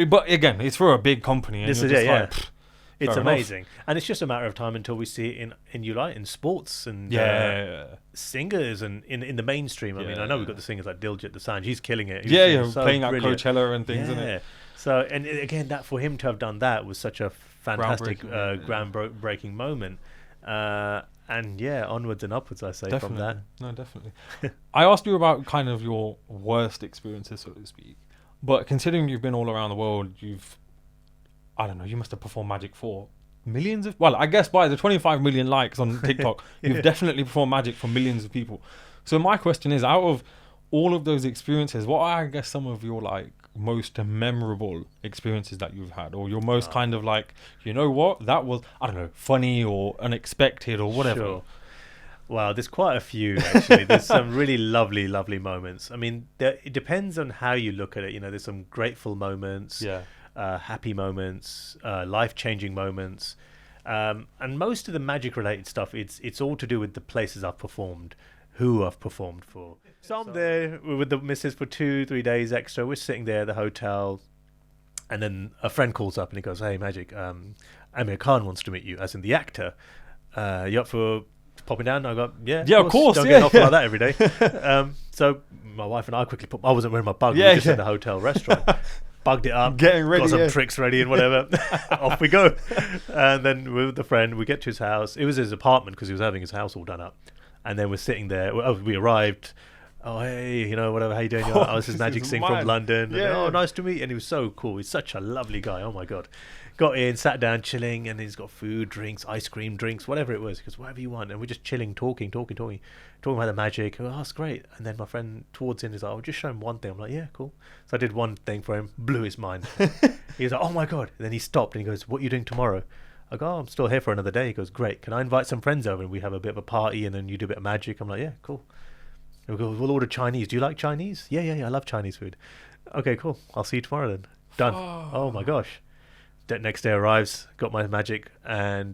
But again, it's for a big company. And This you're is just it, yeah. like, It's fair amazing, and it's just a matter of time until we see it in you like in sports and singers and in the mainstream. I mean, I know we've got the singers like Diljit Dosanjh. He's killing it. He's so playing at brilliant. Coachella and things, isn't it? So, and again, that for him to have done that was such a fantastic, Groundbreaking, groundbreaking moment. And yeah, onwards and upwards, I say, from that. No, definitely. I asked you about kind of your worst experiences, so to speak. But considering you've been all around the world, I don't know, you must have performed magic for millions of... Well, I guess by the 25 million likes on TikTok, you've definitely performed magic for millions of people. So my question is, out of all of those experiences, what are, I guess, some of your, like, most memorable experiences that you've had? Or your most kind of, like, you know what, that was, I don't know, funny or unexpected or whatever. Sure. Wow, there's quite a few, actually. There's some really lovely, lovely moments. I mean, it depends on how you look at it. You know, there's some grateful moments, happy moments, life-changing moments. And most of the magic-related stuff, it's all to do with the places I've performed, who I've performed for. So I'm there with the missus for 2-3 days extra. We're sitting there at the hotel, and then a friend calls up and he goes, "Hey, Magic, Amir Khan wants to meet you," as in the actor. You up for popping down? I go, yeah, of course. Don't get an offer like that every day. So my wife and I quickly I wasn't wearing my bug. We were just in the hotel restaurant. Bugged it up, getting ready, got some tricks ready and whatever. Off we go. And then with the friend, we get to his house. It was his apartment because he was having his house all done up. And then we're sitting there. We arrived. Oh, hey, you know, whatever, how you doing? This is Magic Singh from London. And, nice to meet you. And he was so cool. He's such a lovely guy. Oh, my God. Got in, sat down, chilling, and he's got food, drinks, ice cream, drinks, whatever it was. He goes, whatever you want. And we're just chilling, talking about the magic. Oh, that's great. And then my friend towards the end is like, I'll just show him one thing. I'm like, yeah, cool. So I did one thing for him, blew his mind. He was like, oh, my God. And then he stopped and he goes, what are you doing tomorrow? I go, I'm still here for another day. He goes, great. Can I invite some friends over and we have a bit of a party and then you do a bit of magic? I'm like, yeah, cool. We go, we'll order Chinese. Do you like Chinese? Yeah, I love Chinese food. Okay, cool. I'll see you tomorrow then. Done. Oh my gosh. Next day arrives, got my magic, and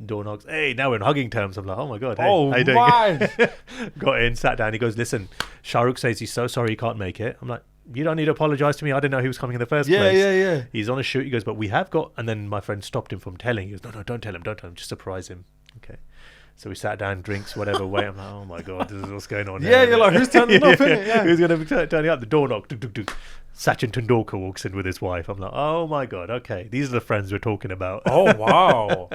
door knocks. Hey, now we're in hugging terms. I'm like, oh my God. Hey, how you doing? Got in, sat down. He goes, listen, Shah Rukh says he's so sorry he can't make it. I'm like, you don't need to apologize to me. I didn't know he was coming in the first place. Yeah. He's on a shoot. He goes, but we have got, and then my friend stopped him from telling. He goes, no, don't tell him. Just surprise him. Okay. So we sat down, drinks, whatever, wait. I'm like, oh my God, this is what's going on here. You're like, who's turning up, innit? Yeah. Who's going to be turning up? The door knock. Sachin Tendulkar walks in with his wife. I'm like, oh my God, okay. These are the friends we're talking about. Oh, wow.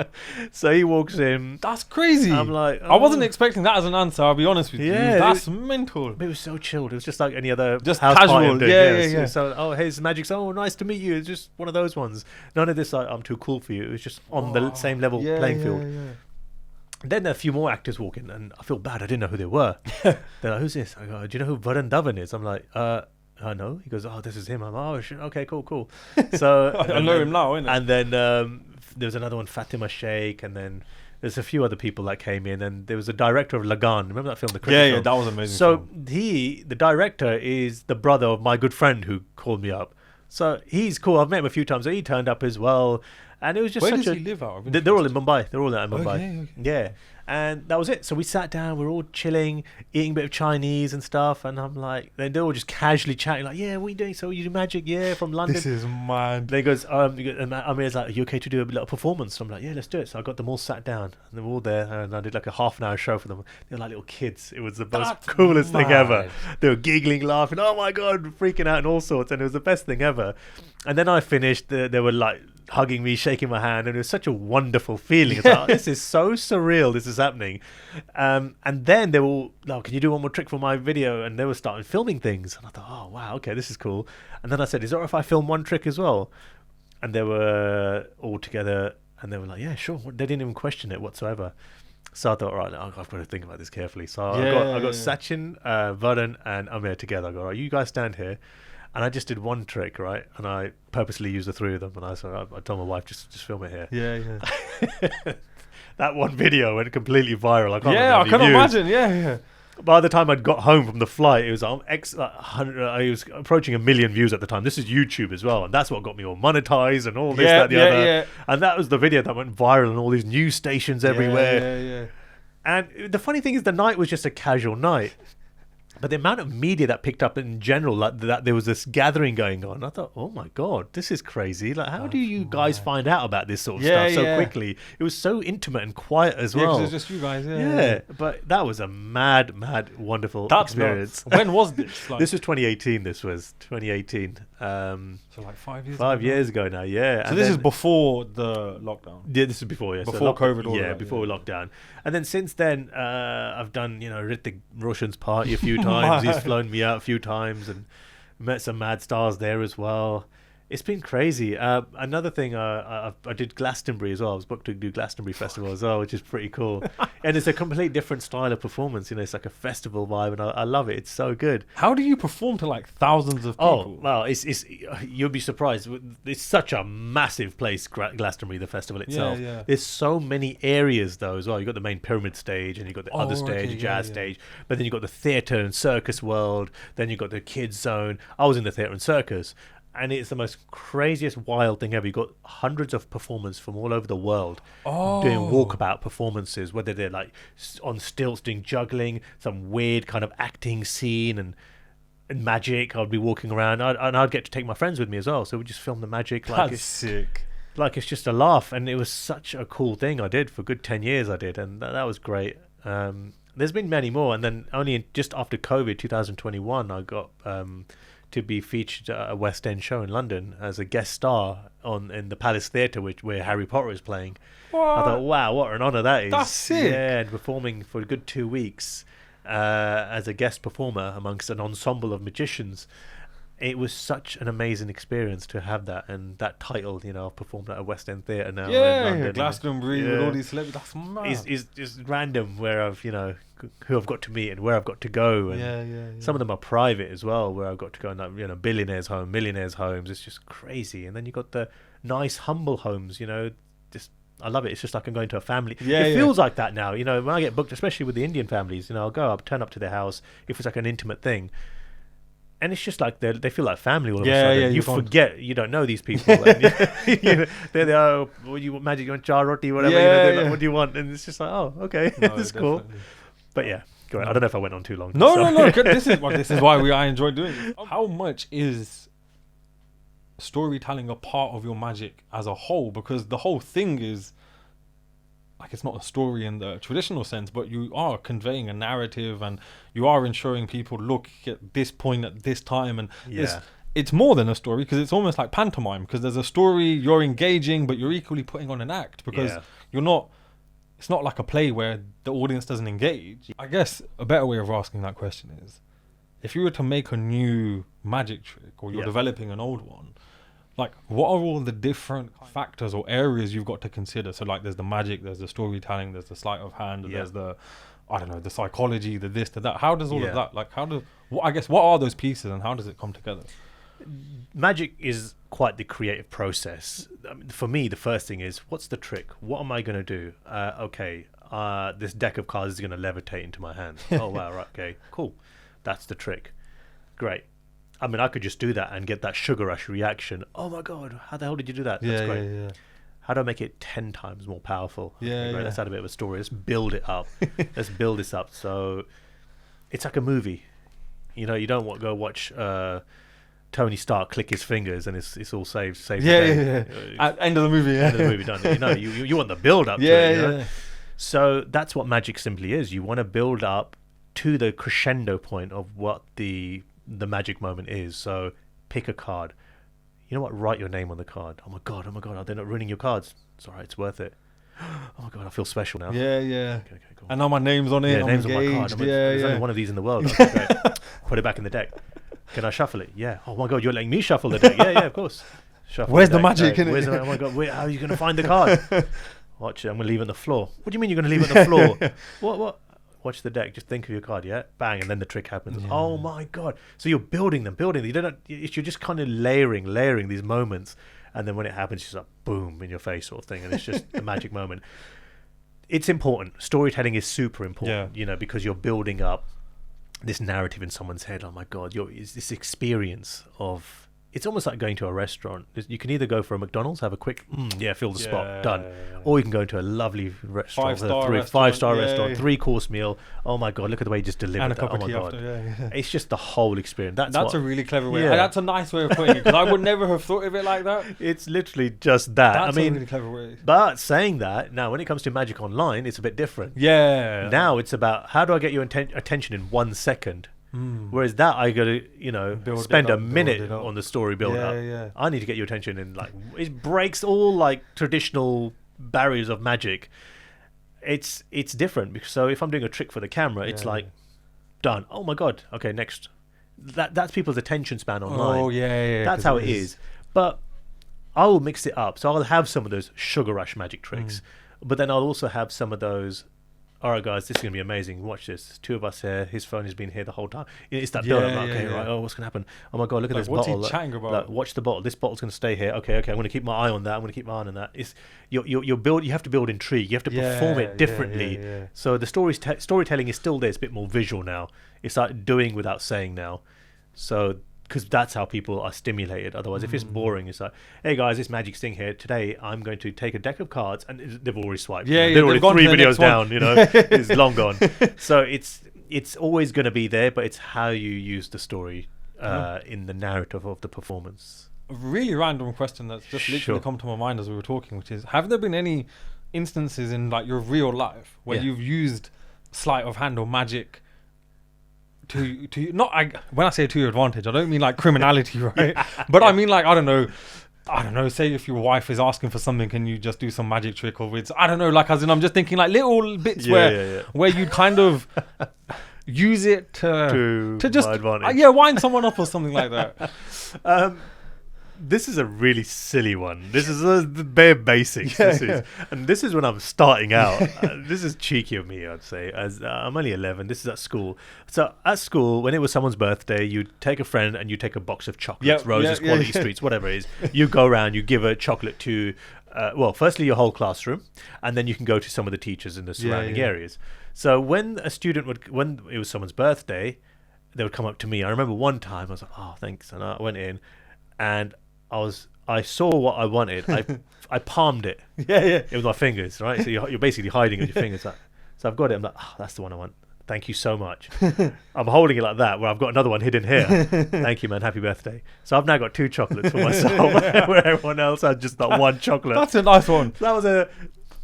So he walks in. That's crazy. I'm like, I wasn't expecting that as an answer, I'll be honest with you. That's mental. It was so chilled. It was just like any other just house casual. Party Yeah. So, oh, hey, it's Magic. Oh, nice to meet you. It's just one of those ones. None of this, like, I'm too cool for you. It was just on the same level playing field. Then a few more actors walk in, and I feel bad. I didn't know who they were. They're like, who's this? I go, do you know who Varun Dhawan is? I'm like, I know. He goes, oh, this is him. I'm like, oh, shit. Okay, cool. So I know him now, innit? And then there was another one, Fatima Sheikh, and then there's a few other people that came in, and there was a director of Lagan. Remember that film, the cricket film? That was amazing. So the director is the brother of my good friend who called me up. So he's cool. I've met him a few times. So he turned up as well. And it was just Where does he live out of? They're all in Mumbai. They're all out in Mumbai. Okay. Yeah. And that was it. So we sat down, we were all chilling, eating a bit of Chinese and stuff. And I'm like, they're all just casually chatting, like, yeah, what are you doing? So you do magic? Yeah, from London. This is mad. Then he goes, Amir's like, are you okay to do a little performance? I'm like, yeah, let's do it. So I got them all sat down, and they were all there, and I did like a half an hour show for them. They were like little kids. It was the most coolest thing ever. They were giggling, laughing, oh my God, freaking out and all sorts. And it was the best thing ever. And then I finished, they were like, hugging me, shaking my hand, and it was such a wonderful feeling. It's like, oh, this is so surreal, this is happening. And then they were all like, can you do one more trick for my video? And they were starting filming things, and I thought, oh wow, okay, this is cool. And then I said, is it all right if I film one trick as well? And they were all together, and they were like, yeah, sure. They didn't even question it whatsoever. So I thought, right, I've got to think about this carefully. So I got Sachin, Varun, and Amir together. I go, all right, you guys stand here. And I just did one trick, right? And I purposely used the three of them. And I told my wife, just film it here. Yeah. That one video went completely viral. I I can imagine. Yeah. By the time I'd got home from the flight, it was I was approaching 1 million views at the time. This is YouTube as well, and that's what got me all monetized and all this, that, the other. Yeah. And that was the video that went viral on all these news stations everywhere. Yeah. And the funny thing is, the night was just a casual night. But the amount of media that picked up in general, like that there was this gathering going on, I thought, oh my God, this is crazy. Like, how do you guys find out about this sort of stuff so quickly? It was so intimate and quiet as well. Yeah, 'cause it was just you guys. Yeah, but that was a mad, wonderful experience. When was this? This was 2018. This was 2018. So like 5 years. 5 years ago now. Yeah. So this is before the lockdown. Yeah, this is before. Yeah, before COVID. Yeah, before lockdown. And then since then, I've done Hrithik Roshan's party a few times. He's flown me out a few times and met some mad stars there as well. It's been crazy. Another thing, I did Glastonbury as well. I was booked to do Glastonbury Festival as well, which is pretty cool. And it's a complete different style of performance. It's like a festival vibe, and I love it. It's so good. How do you perform to like thousands of people? Oh, well, it's you'll be surprised. It's such a massive place, Glastonbury, the festival itself. Yeah. There's so many areas though as well. You've got the main pyramid stage, and you've got the other stage, jazz stage. But then you've got the theatre and circus world. Then you've got the kids zone. I was in the theatre and circus. And it's the most craziest, wild thing ever. You've got hundreds of performers from all over the world doing walkabout performances, whether they're like on stilts doing juggling, some weird kind of acting scene and magic. I'd be walking around and I'd get to take my friends with me as well. So we just film the magic. That's sick. Like it's just a laugh. And it was such a cool thing I did for a good 10 years I did. And that was great. There's been many more. And then only just after COVID, 2021, I got... to be featured at a West End show in London as a guest star in the Palace Theatre, where Harry Potter is playing. What? I thought, wow, what an honour that is. That's sick. Yeah, and performing for a good 2 weeks as a guest performer amongst an ensemble of magicians. It was such an amazing experience to have that, and that title, I've performed at a West End theatre now. Yeah, in London, Glastonbury with all these celebrities. That's mad. It's just random where I've, who I've got to meet and where I've got to go. And Yeah. some of them are private as well, where I've got to go and billionaires' home, millionaires' homes. It's just crazy. And then you've got the nice, humble homes, just I love it. It's just like I'm going to a family. It feels like that now. When I get booked, especially with the Indian families, I'll turn up to their house if it's like an intimate thing. And it's just like they feel like family all of a sudden. Yeah, you forget you don't know these people. And they're what do you want, magic? You want char roti, whatever. Like, what do you want? And it's just like, oh, okay, this is cool. But yeah, great. I don't know if I went on too long. No. This is why I enjoy doing it. How much is storytelling a part of your magic as a whole? Because the whole thing is like, it's not a story in the traditional sense, but you are conveying a narrative and you are ensuring people look at this point at this time. And it's more than a story, because it's almost like pantomime, because there's a story, you're engaging, but you're equally putting on an act, because it's not like a play where the audience doesn't engage. I guess a better way of asking that question is, if you were to make a new magic trick, or you're developing an old one, like, what are all the different factors or areas you've got to consider? So like, there's the magic, there's the storytelling, there's the sleight of hand, there's the, I don't know, the psychology, the this, the that. How does all of that, like, what are those pieces and how does it come together? Magic is quite the creative process. For me, the first thing is, what's the trick? What am I going to do? This deck of cards is going to levitate into my hand. Oh, wow, right, okay, cool. That's the trick. Great. I mean, I could just do that and get that sugar rush reaction. Oh my God, how the hell did you do that? That's great. Yeah. How do I make it 10 times more powerful? Yeah. Let's add a bit of a story. Let's build it up. Let's build this up. So it's like a movie. You don't want to go watch Tony Stark click his fingers and it's all saved. Yeah. End of the movie. End of the movie done. You want the build up. Yeah. So that's what magic simply is. You want to build up to the crescendo point of what the magic moment is. So pick a card. You know what? Write your name on the card. Oh my god, they're not ruining your cards. It's alright, it's worth it. Oh my god, I feel special now. Yeah. Okay, cool. And now my name's on it. Yeah, name's engaged. on my card. There's only one of these in the world. Okay, great. Put it back in the deck. Can I shuffle it? Yeah. Oh my god, you're letting me shuffle the deck. Yeah, of course. Shuffle Where's the the magic in it? Oh my god, how are you going to find the card? Watch it, I'm going to leave it on the floor. What do you mean you're going to leave it on the floor? What? watch the deck. Just think of your card, yeah, bang, and then the trick happens. Yeah. Oh my god! So you're building them. You don't. You're just kind of layering these moments, and then when it happens, it's just like boom in your face, sort of thing, and it's just a magic moment. It's important. Storytelling is super important, because you're building up this narrative in someone's head. Oh my god, it's this experience of. It's almost like going to a restaurant. You can either go for a McDonald's, have a quick, fill the spot, done. Or you can go to a lovely restaurant, five-star restaurant, 3-course meal. Oh my god, look at the way he just delivered and a that. cup Oh of my tea god, after, it's just the whole experience. That's a really clever way. Yeah. That's a nice way of putting it, because I would never have thought of it like that. It's literally just that. That's a really clever way. But saying that, now when it comes to Magic Online, it's a bit different. Yeah. Now it's about how do I get your attention in 1 second. Whereas that I got to spend a minute on the story build up. Yeah. I need to get your attention in it breaks all like traditional barriers of Magic. It's different because so if I'm doing a trick for the camera, it's like done. Oh my god. Okay, next. That's people's attention span online. Oh yeah. That's how it is. But I will mix it up. So I'll have some of those sugar rush magic tricks, but then I'll also have some of those. All right, guys, this is going to be amazing. Watch this. 2 of us here. His phone has been here the whole time. It's that build-up. Right. Oh, what's going to happen? Oh, my God, look at this what's bottle. What's he chatting about? Watch the bottle. This bottle's going to stay here. Okay. I'm going to keep my eye on that. I'm going to keep my eye on that. You have to build intrigue. You have to perform it differently. So the storytelling is still there. It's a bit more visual now. It's like doing without saying now. So... because that's how people are stimulated. Otherwise, if it's boring, it's like, hey guys, it's Magic Singh here. Today, I'm going to take a deck of cards, and they've already swiped. They're already 3 videos down. It's long gone. So it's always going to be there, but it's how you use the story in the narrative of the performance. A really random question that's just literally come to my mind as we were talking, which is: have there been any instances in like your real life where you've used sleight of hand or magic? When I say to your advantage, I don't mean like criminality, right? But I mean like I don't know. Say if your wife is asking for something, can you just do some magic trick, or it's I don't know. Like as in, I'm just thinking like little bits where you'd kind of use it to just wind someone up or something like that. This is a really silly one. This is the bare basics. And this is when I'm starting out. This is cheeky of me, I'd say. As I'm only 11. This is at school. So at school, when it was someone's birthday, you'd take a friend and you take a box of chocolates, roses, quality streets, whatever it is. You go around, you give a chocolate to, firstly your whole classroom, and then you can go to some of the teachers in the surrounding areas. So when a student when it was someone's birthday, they would come up to me. I remember one time I was like, "Oh, thanks," and I went in, and I saw what I wanted. I palmed it. It was my fingers, right? So you're basically hiding with your fingers. So I've got it. I'm like, that's the one I want. Thank you so much. I'm holding it like that, where I've got another one hidden here. Thank you, man. Happy birthday. So I've now got 2 chocolates for myself, where everyone else had just that one chocolate. That's a nice one. That was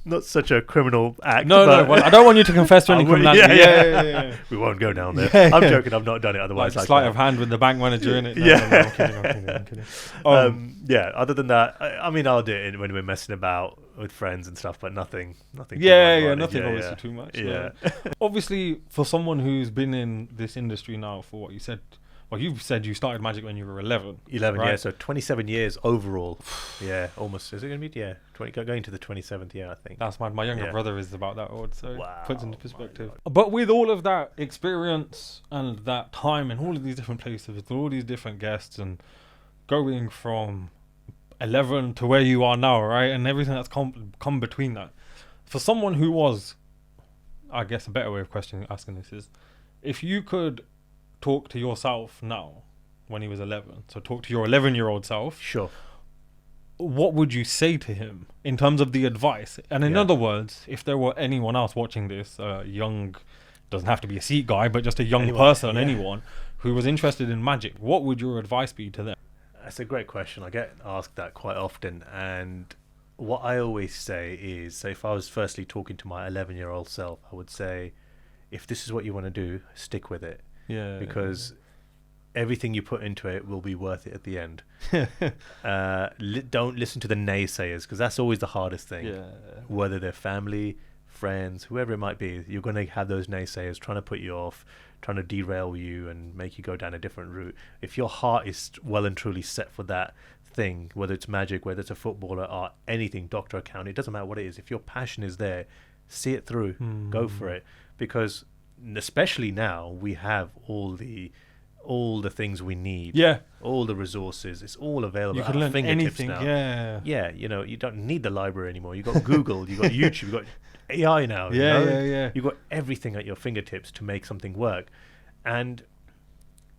not such a criminal act. No. Well, I don't want you to confess to any criminality. Yeah. We won't go down there. I'm joking. I've not done it otherwise. Like sleight of hand with the bank manager in it. I'm kidding. Other than that, I mean, I'll do it when we're messing about with friends and stuff, but nothing. Nothing obviously too much. Yeah. Obviously, for someone who's been in this industry now for what you said. Well, you've said you started Magic when you were 11. 11, right? yeah. So 27 years overall. Yeah, almost. Is it going to be? Yeah, 20, going to the 27th year, I think. That's my younger brother is about that old, so puts into perspective. God. But with all of that experience and that time and all of these different places, with all these different guests and going from 11 to where you are now, right? And everything that's come between that. For someone who was, I guess a better way of asking this is, if you could talk to yourself now when he was 11, so talk to your 11-year-old self, sure, what would you say to him in terms of the advice? And in other words, if there were anyone else watching this, young, doesn't have to be a Sikh guy, but just a young anyone who was interested in magic, what would your advice be to them? That's a great question. I get asked that quite often, and what I always say is, so if I was firstly talking to my 11-year-old self, I would say, if this is what you want to do, stick with it. Because everything you put into it will be worth it at the end. Don't listen to the naysayers, because that's always the hardest thing. Whether they're family, friends, whoever it might be, you're going to have those naysayers trying to put you off, trying to derail you and make you go down a different route. If your heart is well and truly set for that thing, whether it's magic, whether it's a footballer, art, anything, doctor, accountant, it doesn't matter what it is. If your passion is there, see it through, go for it. Because especially now, we have all the things we need. Yeah. All the resources. It's all available. You at can our learn fingertips anything. now. Yeah. Yeah, you don't need the library anymore. You've got Google, you've got YouTube, you've got AI now. Yeah. You've got everything at your fingertips to make something work. And,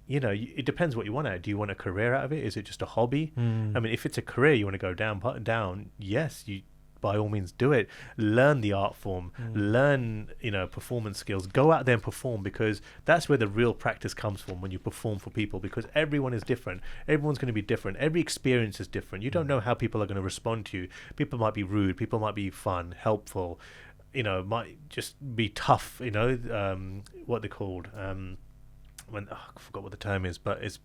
it depends what you want out of it. Do you want a career out of it? Is it just a hobby? I mean, if it's a career, you want to go down, yes, you by all means do it. Learn the art form, learn, performance skills. Go out there and perform, because that's where the real practice comes from, when you perform for people, because everyone is different. Everyone's going to be different. Every experience is different. You don't know how people are going to respond to you. People might be rude. People might be fun, helpful, might just be tough, what they're called. I forgot what the term is, but it's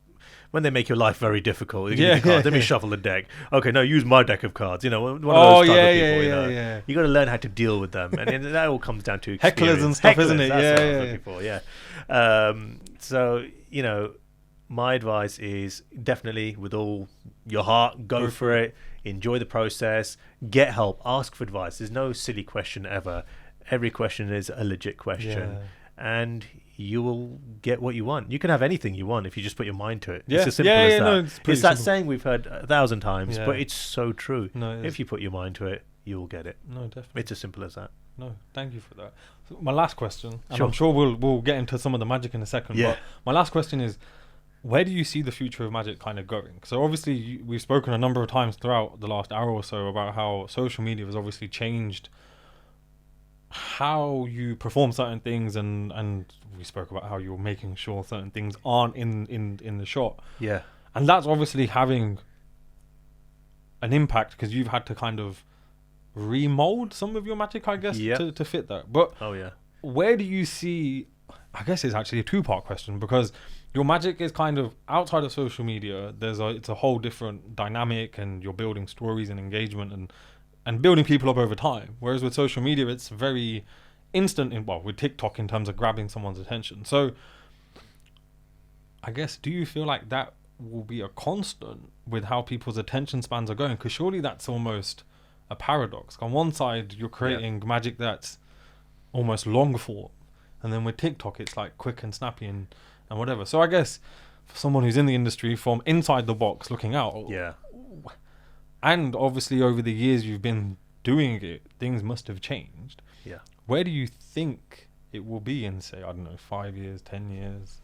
when they make your life very difficult. They give you cards. Let me shuffle the deck. Okay, no, use my deck of cards. One of those type of people. You got to learn how to deal with them, and that all comes down to experience. Hecklers and stuff, isn't it? That's what I was looking for. So my advice is definitely, with all your heart, go for it. Enjoy the process. Get help. Ask for advice. There's no silly question ever. Every question is a legit question, and you will get what you want. You can have anything you want if you just put your mind to it. It's as simple as that. No, it's that saying we've heard 1,000 times, but it's so true. No, if you put your mind to it, you'll get it. No, definitely. It's as simple as that. No, thank you for that. So my last question, and Sure. I'm sure we'll get into some of the magic in a second, but my last question is, where do you see the future of magic kind of going? So obviously we've spoken a number of times throughout the last hour or so about how social media has obviously changed how you perform certain things, and we spoke about how you're making sure certain things aren't in the shot. Yeah. And that's obviously having an impact, because you've had to kind of remold some of your magic, I guess, to fit that. But where do you see, I guess it's actually a two-part question, because your magic is kind of outside of social media. It's a whole different dynamic, and you're building stories and engagement and building people up over time. Whereas with social media, it's very instant with TikTok in terms of grabbing someone's attention. So I guess, do you feel like that will be a constant with how people's attention spans are going? Because surely that's almost a paradox. On one side, you're creating magic that's almost long form, and then with TikTok, it's like quick and snappy and whatever. So I guess for someone who's in the industry, from inside the box looking out, and obviously over the years you've been doing it, things must have changed. Yeah. Where do you think it will be in, say, I don't know, 5 years, 10 years?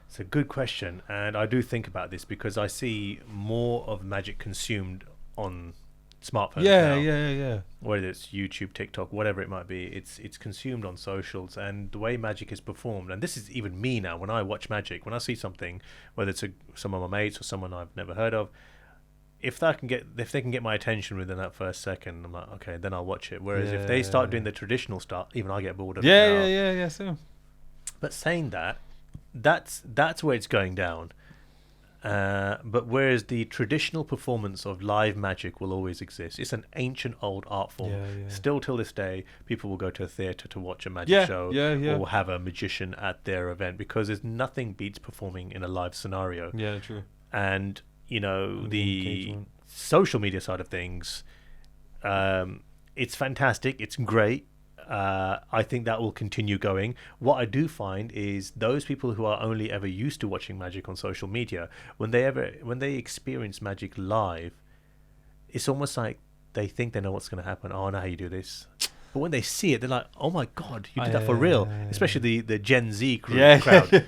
It's a good question, and I do think about this because I see more of magic consumed on smartphones now. Yeah. Whether it's YouTube, TikTok, whatever it might be, it's consumed on socials, and the way magic is performed. And this is even me now. When I watch magic, when I see something, whether it's some of my mates or someone I've never heard of, if they can get my attention within that first second, I'm like, okay, then I'll watch it. Whereas if they start doing the traditional stuff, even I get bored of it now. Yeah. So, but saying that's where it's going down. But whereas the traditional performance of live magic will always exist, it's an ancient old art form. Still till this day, people will go to a theatre to watch a magic show or have a magician at their event, because there's nothing beats performing in a live scenario. Yeah, true. And the social media side of things, it's fantastic, it's great. I think that will continue going. What I do find is those people who are only ever used to watching magic on social media, when they experience magic live, it's almost like they think they know what's going to happen. Oh, I know how you do this. But when they see it, they're like, oh my God, you did that for real. Especially the Gen Z crowd.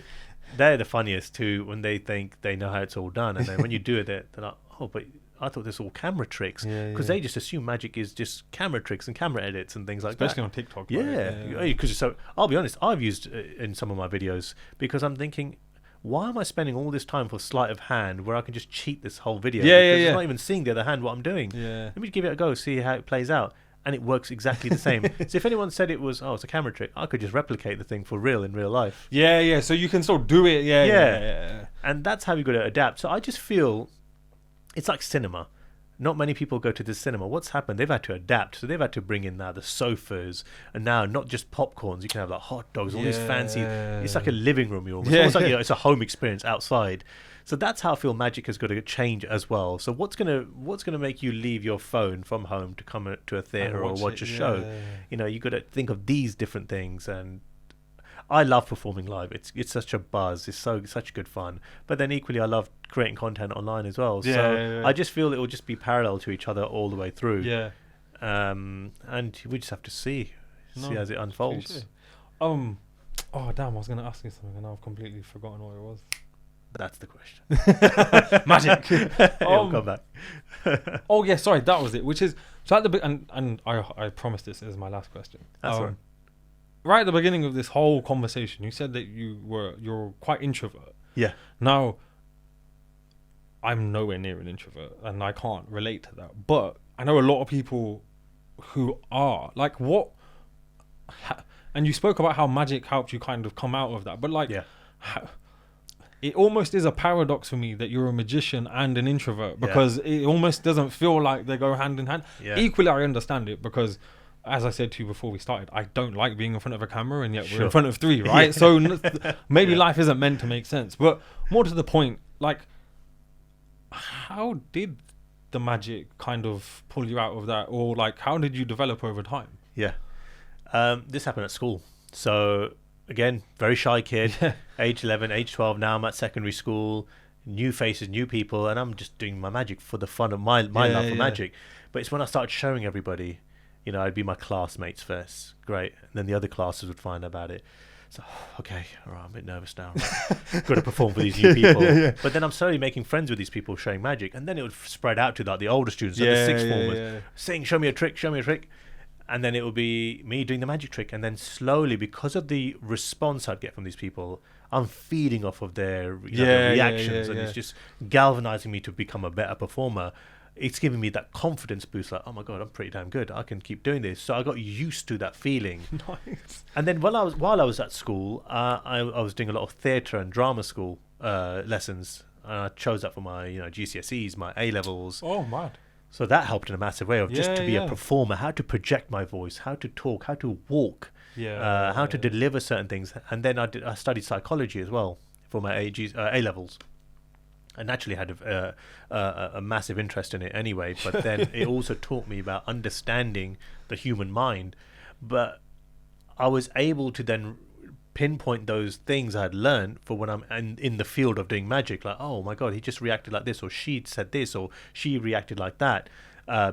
They're the funniest too, when they think they know how it's all done, and then when you do it, they're like, oh, but I thought this was all camera tricks, because they just assume magic is just camera tricks and camera edits and things like that. Especially on TikTok. Because so I'll be honest, I've used it in some of my videos, because I'm thinking, why am I spending all this time for sleight of hand where I can just cheat this whole video? Because I'm not even seeing the other hand what I'm doing. Let me give it a go, see how it plays out. And it works exactly the same. So if anyone said it was, it's a camera trick, I could just replicate the thing for real in real life. So you can still do it. And that's how you got to adapt. So I just feel it's like cinema. Not many people go to the cinema. What's happened? They've had to adapt. So they've had to bring in now the sofas, and now not just popcorns. You can have like hot dogs, all these fancy. It's like a living room. It's almost like it's a home experience outside. So that's how I feel magic has got to change as well. So what's gonna make you leave your phone from home to come to a theatre or watch a show? You got to think of these different things. And I love performing live. It's such a buzz. It's such good fun. But then equally, I love creating content online as well. Yeah, So yeah. I just feel it will just be parallel to each other all the way through. Yeah. And we just have to see as it unfolds. Cliche. Oh damn! I was gonna ask you something, and now I've completely forgotten what it was. That's the question. Magic. It'll come back. Oh yeah, sorry, that was it. Which is so at the and I promise this is my last question. That's right. Right at the beginning of this whole conversation, you said that you're quite introvert. Yeah. Now, I'm nowhere near an introvert, and I can't relate to that. But I know a lot of people who are like what. And you spoke about how magic helped you kind of come out of that, but like, it almost is a paradox for me that you're a magician and an introvert, because it almost doesn't feel like they go hand in hand. Yeah. Equally, I understand it because, as I said to you before we started, I don't like being in front of a camera, and yet we're in front of three, right? So maybe life isn't meant to make sense. But more to the point, like, how did the magic kind of pull you out of that, or like, how did you develop over time? Yeah. This happened at school. So again, very shy kid, age 11, age 12. Now I'm at secondary school, new faces, new people, and I'm just doing my magic for the fun of my love for magic. But it's when I started showing everybody, I'd be my classmates first, great, and then the other classes would find about it. So okay, all right, I'm a bit nervous now. Got to perform for these new people. But then I'm slowly making friends with these people showing magic, and then it would spread out to like the older students, the sixth formers, saying, "Show me a trick, show me a trick." And then it would be me doing the magic trick. And then slowly, because of the response I'd get from these people, I'm feeding off of their their reactions. And it's just galvanizing me to become a better performer. It's giving me that confidence boost. Like, oh my God, I'm pretty damn good. I can keep doing this. So I got used to that feeling. Nice. And then while I was at school, I was doing a lot of theatre and drama school lessons. I chose that for my GCSEs, my A levels. Oh, mad. So that helped in a massive way of just to be a performer, how to project my voice, how to talk, how to walk, how to deliver certain things. And then I studied psychology as well for my A levels. I naturally had a massive interest in it anyway, but then it also taught me about understanding the human mind. But I was able to then pinpoint those things I had learned for when I'm in the field of doing magic. Like, oh my God, he just reacted like this, or she said this, or she reacted like that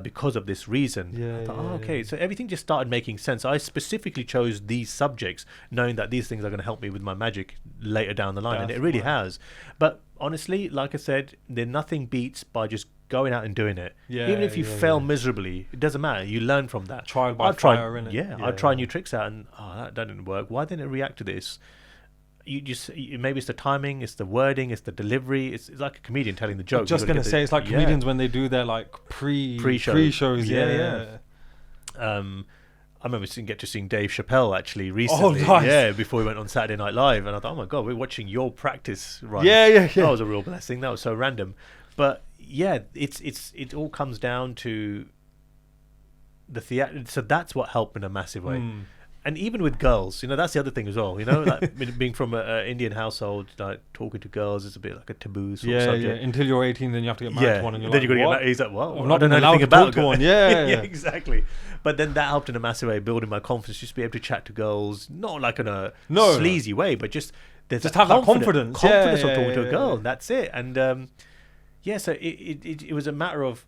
because of this reason. I thought, okay, so everything just started making sense. I specifically chose these subjects knowing that these things are going to help me with my magic later down the line. And it really has. But honestly, like I said, nothing beats by just going out and doing it. Even if you fail miserably, it doesn't matter. You learn from that. Trial by fire, innit? I'd try new tricks out, and that didn't work. Why didn't it react to this? Maybe it's the timing, it's the wording, it's the delivery. It's like a comedian telling the joke. Just gonna say, it's like comedians when they do their like pre-shows. I remember seeing Dave Chappelle actually recently. Before he went on Saturday Night Live, and I thought, oh my God, we're watching your practice run. That was a real blessing. That was so random, but it all comes down to the theater. So that's what helped in a massive way. And even with girls, that's the other thing as well. Like being from an Indian household, like talking to girls is a bit like a taboo sort of subject. Until you're 18, then you have to get married to one, and you're then like, you got to what? get married. He's like, well, I'm not know anything about one. Exactly. But then that helped in a massissive way, building my confidence, just to be able to chat to girls, not like in a sleazy way, but just have that confidence of talking to a girl. And that's it. And so it was a matter of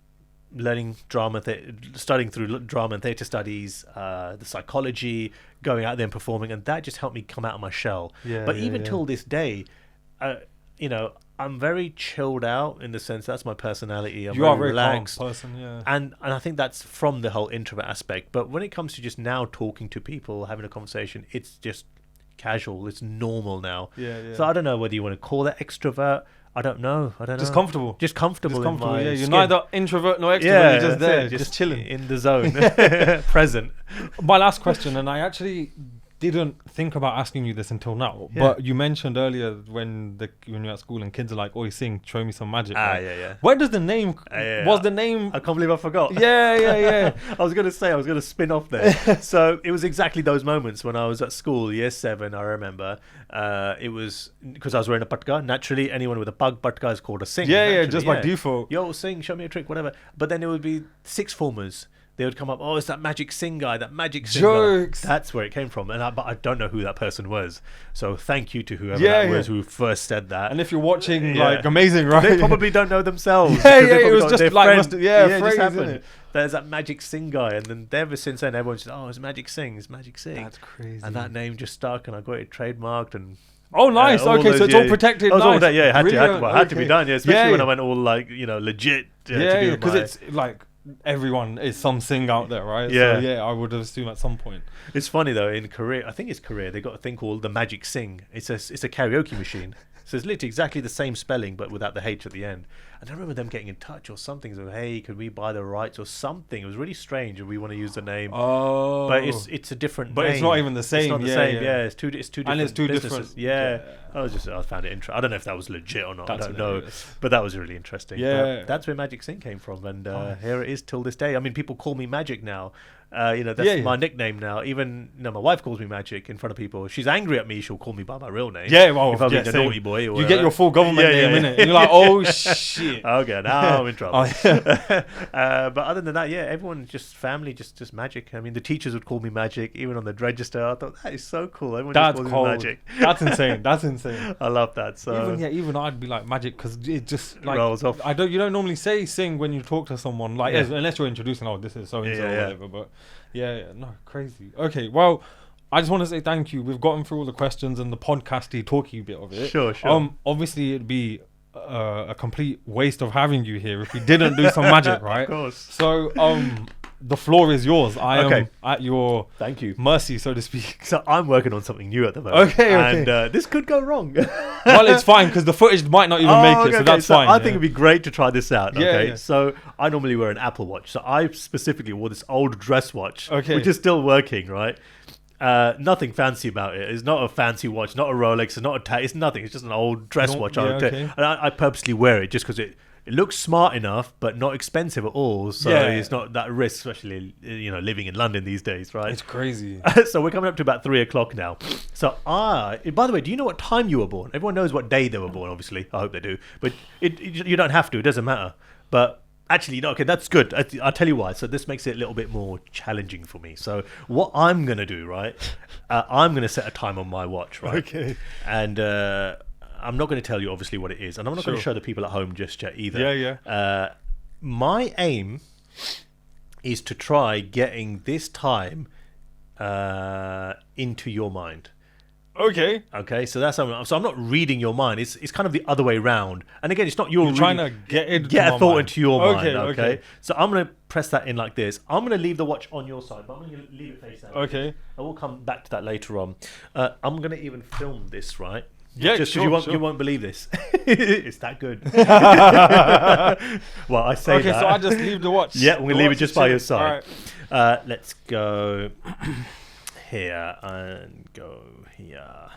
learning studying through drama and theatre studies, the psychology, going out there and performing, and that just helped me come out of my shell. But even till this day, I'm very chilled out in the sense that's my personality. I'm very relaxed calm person, and I think that's from the whole introvert aspect. But when it comes to just now talking to people, having a conversation, it's just casual. It's normal now. So I don't know whether you want to call that extrovert. I don't know. Just comfortable. Just comfortable. In my You're skin. neither introvert nor extrovert. You're just there, just chilling in the zone, present. My last question, and I actually didn't think about asking you this until now, but you mentioned earlier when you're at school and kids are like, "Oh, sing, show me some magic." Where does the name? Was the name? I can't believe I forgot. I was going to spin off there. So it was exactly those moments when I was at school, year 7. I remember it was because I was wearing a patka. Naturally, anyone with a patka is called a sing. Just by default. Yo, sing, show me a trick, whatever. But then it would be sixth formers. they would come up, oh, it's that Magic Singh guy, that Magic Singh Jokes. guy. That's where it came from. But I don't know who that person was. So thank you to whoever Yeah, that was yeah. who first said that. And if you're watching, Yeah. like, amazing, right? They probably don't know themselves. Yeah, because they yeah, it probably was got just their like, friend. must- yeah, it phrase, just happened. innit? There's that Magic Singh guy, and then ever since then, everyone's just, oh, it's Magic Singh, it's Magic Singh. That's crazy. And that name just stuck, and I got it trademarked, and Oh, nice. all okay, those- so it's yeah, all protected. it was all Nice. that, yeah, it had to Brilliant, be done, yeah, especially Yeah, when yeah. I went all like, legit. To Yeah, do because my- it's like everyone is some Singh out there, right? Yeah. So, yeah, I would assume at some point. It's funny though. In Korea, I think it's Korea. They got a thing called the Magic Sing. It's a karaoke machine. So it's literally exactly the same spelling, but without the H at the end. And I remember them getting in touch or something. So, hey, could we buy the rights or something? It was really strange. And we want to use the name, Oh, but it's a different. But name. it's not even the same. It's not the Yeah, same. yeah. Yeah, it's two different. And it's two businesses. different- Yeah. yeah. I found it interesting. I don't know if that was legit or not. That's I don't know. hilarious. But that was really interesting. Yeah. But that's where Magic Sing came from, and Oh. here it is till this day. I mean, people call me Magic now. That's Yeah, yeah. my nickname now. Even my wife calls me Magic in front of people. She's angry at me. She'll call me by my real name. Yeah, well, if I'm yeah, being a same. naughty boy. Or You whatever. get your full government name, innit? And you're like, oh, shit. Okay, now I'm in trouble. Oh, yeah. But other than that, yeah, everyone just family, just Magic. I mean, the teachers would call me Magic, even on the register. I thought that is so cool. Everyone That's just calls cold. me Magic. That's insane. That's insane. I love that. So Even I'd be like Magic because it just like rolls off. you don't normally say Sing when you talk to someone like Yeah. unless you're introducing, oh, this is so and so Yeah, or yeah. whatever. But yeah, no, crazy. Okay, well, I just want to say thank you. We've gotten through all the questions and the podcasty talky bit of it. Sure, sure. Obviously it'd be a complete waste of having you here if we didn't do some magic, right? Of course. So the floor is yours. I am Okay. at your Thank you. mercy, so to speak. So I'm working on something new at the moment. Okay, okay. And this could go wrong. Well, it's fine because the footage might not even make it, so that's fine. I yeah. think it'd be great to try this out. Yeah, Okay, yeah. so I normally wear an Apple Watch. So I specifically wore this old dress watch, Okay. which is still working, right? Nothing fancy about it. It's not a fancy watch, not a Rolex, it's not a tag. It's nothing. It's just an old dress watch. yeah, I would take. okay. And I purposely wear it just because it looks smart enough, but not expensive at all. So Yeah. it's not that risk, especially living in London these days, right? It's crazy. So we're coming up to about 3:00 now. So by the way, do you know what time you were born? Everyone knows what day they were born, obviously. I hope they do. But you don't have to. It doesn't matter. But actually, no, okay, that's good. I'll tell you why. So this makes it a little bit more challenging for me. So what I'm going to do, right, I'm going to set a time on my watch, right? Okay. And I'm not going to tell you, obviously, what it is. And I'm not going to Sure. show the people at home just yet either. Yeah, yeah. My aim is to try getting this time into your mind. Okay. Okay, so that's so I'm not reading your mind. It's kind of the other way round. And again, it's not your You're trying to get a my thought mind. into your mind. Okay, Okay, okay. So I'm gonna press that in like this. I'm gonna leave the watch on your side, but I'm gonna leave it face down. Okay. And we'll come back to that later on. I'm gonna even film this, right? Yeah, just sure, because sure. you won't believe this. It's that good. Well, I say Okay, that. so I just leave the watch. Yeah, we're gonna The leave it watch just is by your chilling. side. Alright. Let's go here and go here.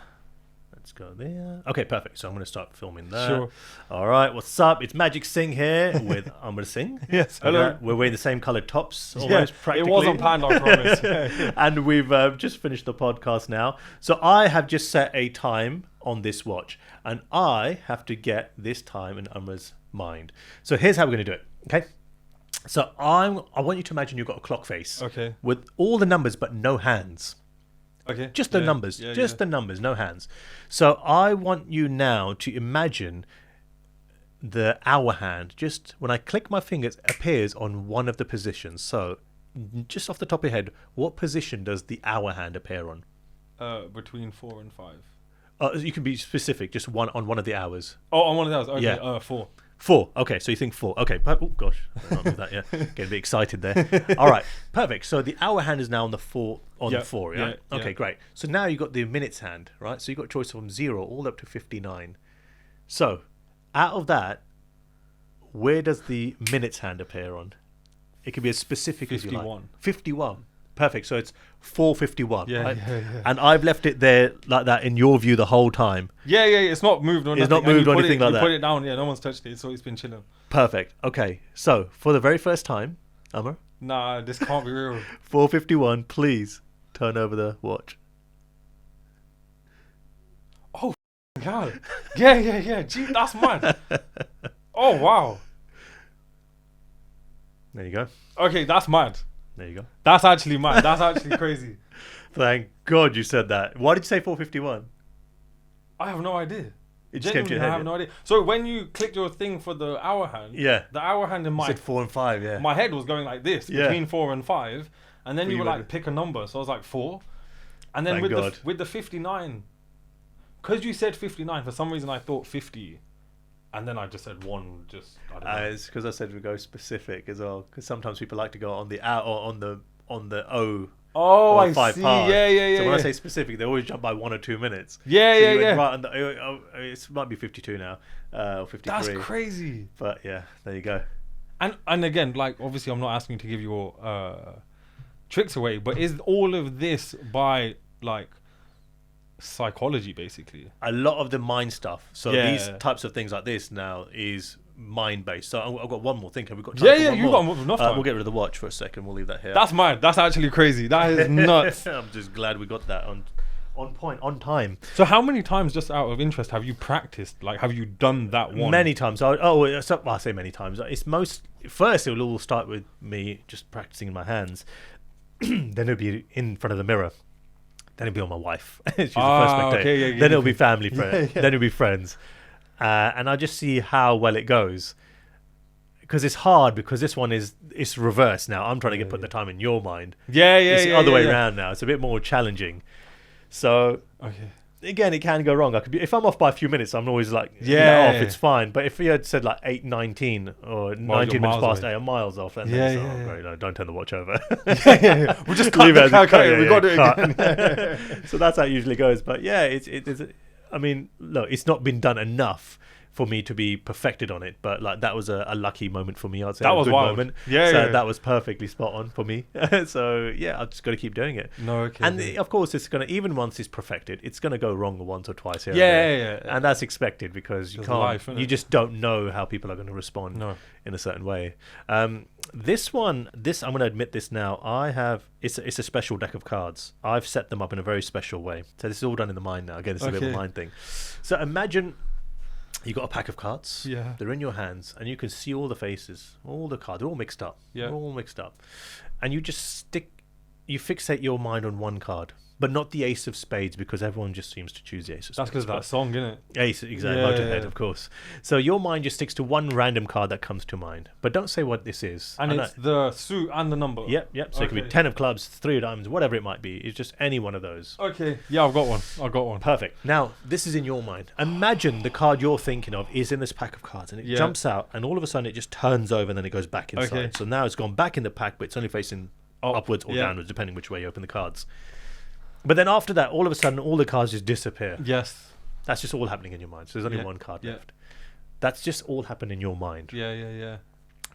Let's go there. Okay, perfect. So I'm going to start filming that. Sure. All right, what's up? It's Magic Singh here with I'm going to sing. Yes, hello. Okay, we're wearing the same coloured tops almost practically. It wasn't planned, I promise. Yeah. And we've just finished the podcast now. So I have just set a time on this watch, and I have to get this time in Umra's mind. So here's how we're going to do it. Okay. So I want you to imagine you've got a clock face. Okay. With all the numbers but no hands. Okay. Just the Yeah, numbers. yeah, Just yeah. the numbers, no hands. So I want you now to imagine the hour hand. Just when I click my fingers, appears on one of the positions. So just off the top of your head, what position does the hour hand appear on? Between 4 and 5. You can be specific, just one on one of the hours. Oh, on one of those. Okay. Yeah. 4. 4. Okay, so you think 4. Okay. Oh gosh, I don't know that. Yeah, getting a bit excited there. All right, perfect. So the hour hand is now on the 4. On Yeah, the 4. Yeah. yeah, Okay, yeah. great. So now you got the minutes hand, right? So you got choice from 0 all up to 59. So out of that, where does the minutes hand appear on? It can be as specific as you like. 51. 51. Perfect. So it's 4:51. Yeah, right? yeah, yeah. And I've left it there like that in your view the whole time. Yeah, yeah, it's not moved or It's nothing. not moved And you or put anything like you that. put it down, yeah, no one's touched it, so it's been chilling. Perfect. Okay. So for the very first time, Amar, Nah, this can't be real. 4:51. Please turn over the watch. God. Yeah, yeah, yeah. Gee, that's mad. Oh, wow. There you go. Okay, that's mad. There you go. That's actually mad. That's actually crazy. Thank God you said that. Why did you say 4:51? I have no idea. It just came to your head. I have no idea. So when you clicked your thing for the hour hand, Yeah. the hour hand in You my said 4 and 5, yeah. my head was going like this Yeah. between 4 and 5, and then But you you were like went- pick a number. So I was like 4, and then Thank with God. the 59, because you said 59, for some reason I thought 50, and then I just said 1. Just I don't know. It's because I said we go specific as well. Because sometimes people like to go on the out or on the O. Oh, or I 5 see. part. Yeah. So when I say specific, they always jump by 1 or 2 minutes. Yeah, So you yeah, went yeah. Right on the, it might be 52 now, or 53. That's crazy. But yeah, there you go. And again, like obviously, I'm not asking you to give your tricks away, but is all of this by like psychology, basically? A lot of the mind stuff. So Yeah. these types of things like this now is mind based. So I've got one more thing. Have we got time Yeah, for yeah. one You more? got enough time. We'll get rid of the watch for a second. We'll leave that here. That's mad. That's actually crazy. That is nuts. I'm just glad we got that on point, on time. So how many times, just out of interest, have you practiced? Like, have you done that one? Many times. I say many times. It's first it will all start with me just practicing in my hands. Then it'll be in front of the mirror. Then it'll be on my wife. She's the first spectator. Okay, yeah, then it'll be family friends. yeah. Then it'll be friends. And I just see how well it goes. Because it's hard, because this one it's reverse now. I'm trying to put the time in your mind. Yeah. It's the other way around now. It's a bit more challenging. So Okay. again, it can go wrong. I could be, if I'm off by a few minutes, I'm always like, Yeah. off, it's fine. But if you had said like 8:19 or 19 minutes miles past away. 8, I'm miles off. And Yeah, then it's, yeah. great, no, don't turn the watch over. We'll just cut Leave the it as cut it- it. We yeah, got to do cut. it again. So that's how it usually goes. But yeah, it's I mean, look, it's not been done enough for me to be perfected on it, but like that was a lucky moment for me. I'd say That a was good wild. moment. Yeah, so yeah. that was perfectly spot on for me. So yeah, I've just got to keep doing it. No, okay. And of course, it's gonna, even once it's perfected, it's gonna go wrong once or twice here. Yeah, and there. yeah. And that's expected, because you It's can't. life, innit? You just don't know how people are going to respond No. in a certain way. This I'm going to admit this now. I have it's a special deck of cards. I've set them up in a very special way. So this is all done in the mind now. Again, it's a bit of a Okay. mind thing. So imagine you got a pack of cards. Yeah. They're in your hands, and you can see all the faces, all the cards. They're all mixed up. Yeah. They're all mixed up, and you fixate your mind on one card. But not the ace of spades, because everyone just seems to choose the ace of That's spades. because that song, innit? Ace, exactly. Yeah, Motorhead, yeah. of course. So your mind just sticks to one random card that comes to mind. But don't say what this is. And it's the suit and the number. Yep. So it could be Okay. 10 of clubs, 3 of diamonds, whatever it might be. It's just any one of those. Okay. Yeah, I've got one. Perfect. Now, this is in your mind. Imagine the card you're thinking of is in this pack of cards, and it Yeah. jumps out, and all of a sudden it just turns over, and then it goes back inside. Okay. So now it's gone back in the pack, but it's only facing upwards or yeah. downwards, depending which way you open the cards. But then after that, all of a sudden, all the cards just disappear. Yes. That's just all happening in your mind. So there's only Yeah, one card yeah. left. That's just all happened in your mind. Yeah.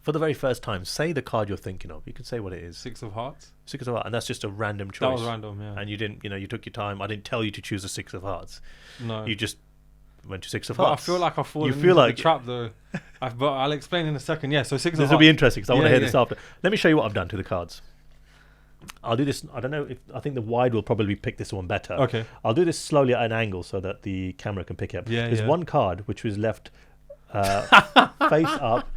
For the very first time, say the card you're thinking of. You can say what it is. 6 of hearts. 6 of hearts, and that's just a random choice. That was random, yeah. And you didn't, you took your time. I didn't tell you to choose a 6 of hearts. No. You just went to 6 of But I hearts. feel like I've fallen You into feel like the trap, though. But I'll explain in a second. Yeah, so 6 of this hearts. will be interesting, because I want to Yeah, hear this yeah. after. Let me show you what I've done to the cards. I'll do this. I don't know if I think the wide will probably pick this one better. Okay. I'll do this slowly at an angle so that the camera can pick it up. Yeah, There's yeah. one card which was left face up,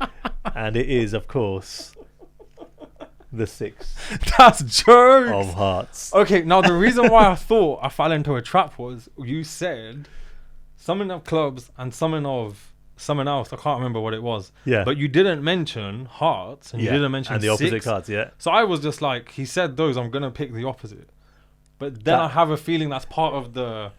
and it is, of course, the 6 That's jokes. of hearts. Okay, now the reason why I thought I fell into a trap was you said something of clubs and something of something else. I can't remember what it was. Yeah. But you didn't mention hearts and Yeah, you didn't mention and the opposite 6. cards. Yeah. So I was just like, he said those, I'm going to pick the opposite. But then That- I have a feeling that's part of the...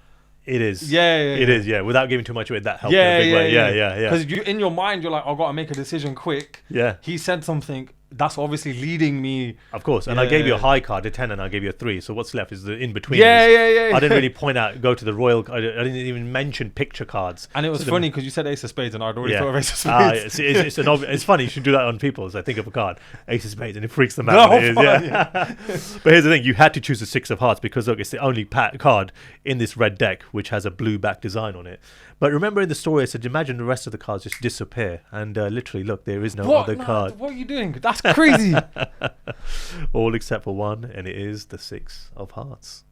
It is. Yeah, It is. Yeah. Without giving too much away, that helped in Yeah, a big way. Yeah. Because you, in your mind, you're like, I've got to make a decision quick. Yeah. He said something that's obviously leading me. Of course. And I gave you a Yeah. high card, a 10, and I gave you a 3. So what's left is the in between. Yeah. I didn't really point out, go to the royal. I didn't even mention picture cards. And it was So the- funny because you said ace of spades and I'd already Yeah. thought of ace of spades. It's funny. You should do that on people. As I think of a card, ace of spades, and it freaks them No, out. when it is, fine, yeah. But here's the thing: you had to choose a 6 of hearts, because look, it's the only card in this red deck which has a blue back design on it. But remember, in the story, I said, imagine the rest of the cards just disappear, and literally, look, there is no other Nah, card, What are you doing? That's crazy. all except for one, and it is the 6 of hearts.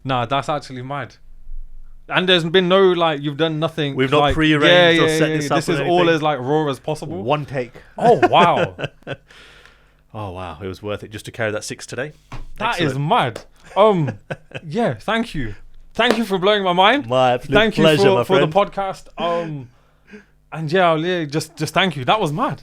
Nah, that's actually mad. And there's been no, like, you've done nothing. We've not like, pre-arranged or set this up This or is all anything. as, like, raw as possible. One take. Oh, wow. Oh wow, it was worth it just to carry that 6 today. That is Excellent. mad. Yeah, thank you. Thank you for blowing my mind. My absolute Thank you pleasure, my for the friend. podcast. And yeah, just thank you. That was mad.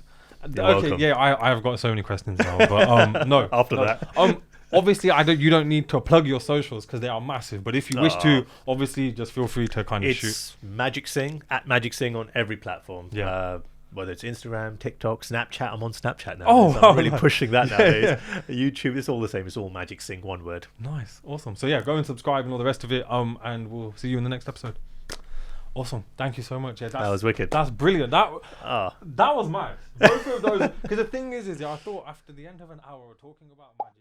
You're Okay, welcome. yeah, I have got so many questions now, but no. After no. that. Obviously, you don't need to plug your socials because they are massive. But if you wish to, Oh. obviously, just feel free to kind of shoot. It's Magic Singh at Magic Singh on every platform. Yeah. Whether it's Instagram, TikTok, Snapchat. I'm on Snapchat now. Oh, I'm wow, really nice. pushing that nowadays. YouTube, it's all the same. It's all Magic Singh, one word. Nice, awesome. So yeah, go and subscribe and all the rest of it. And we'll see you in the next episode. Awesome, thank you so much. Yeah, That was wicked. That's brilliant. That Ah. was mad. Both of those. Because the thing is, I thought after the end of an hour of talking about magic.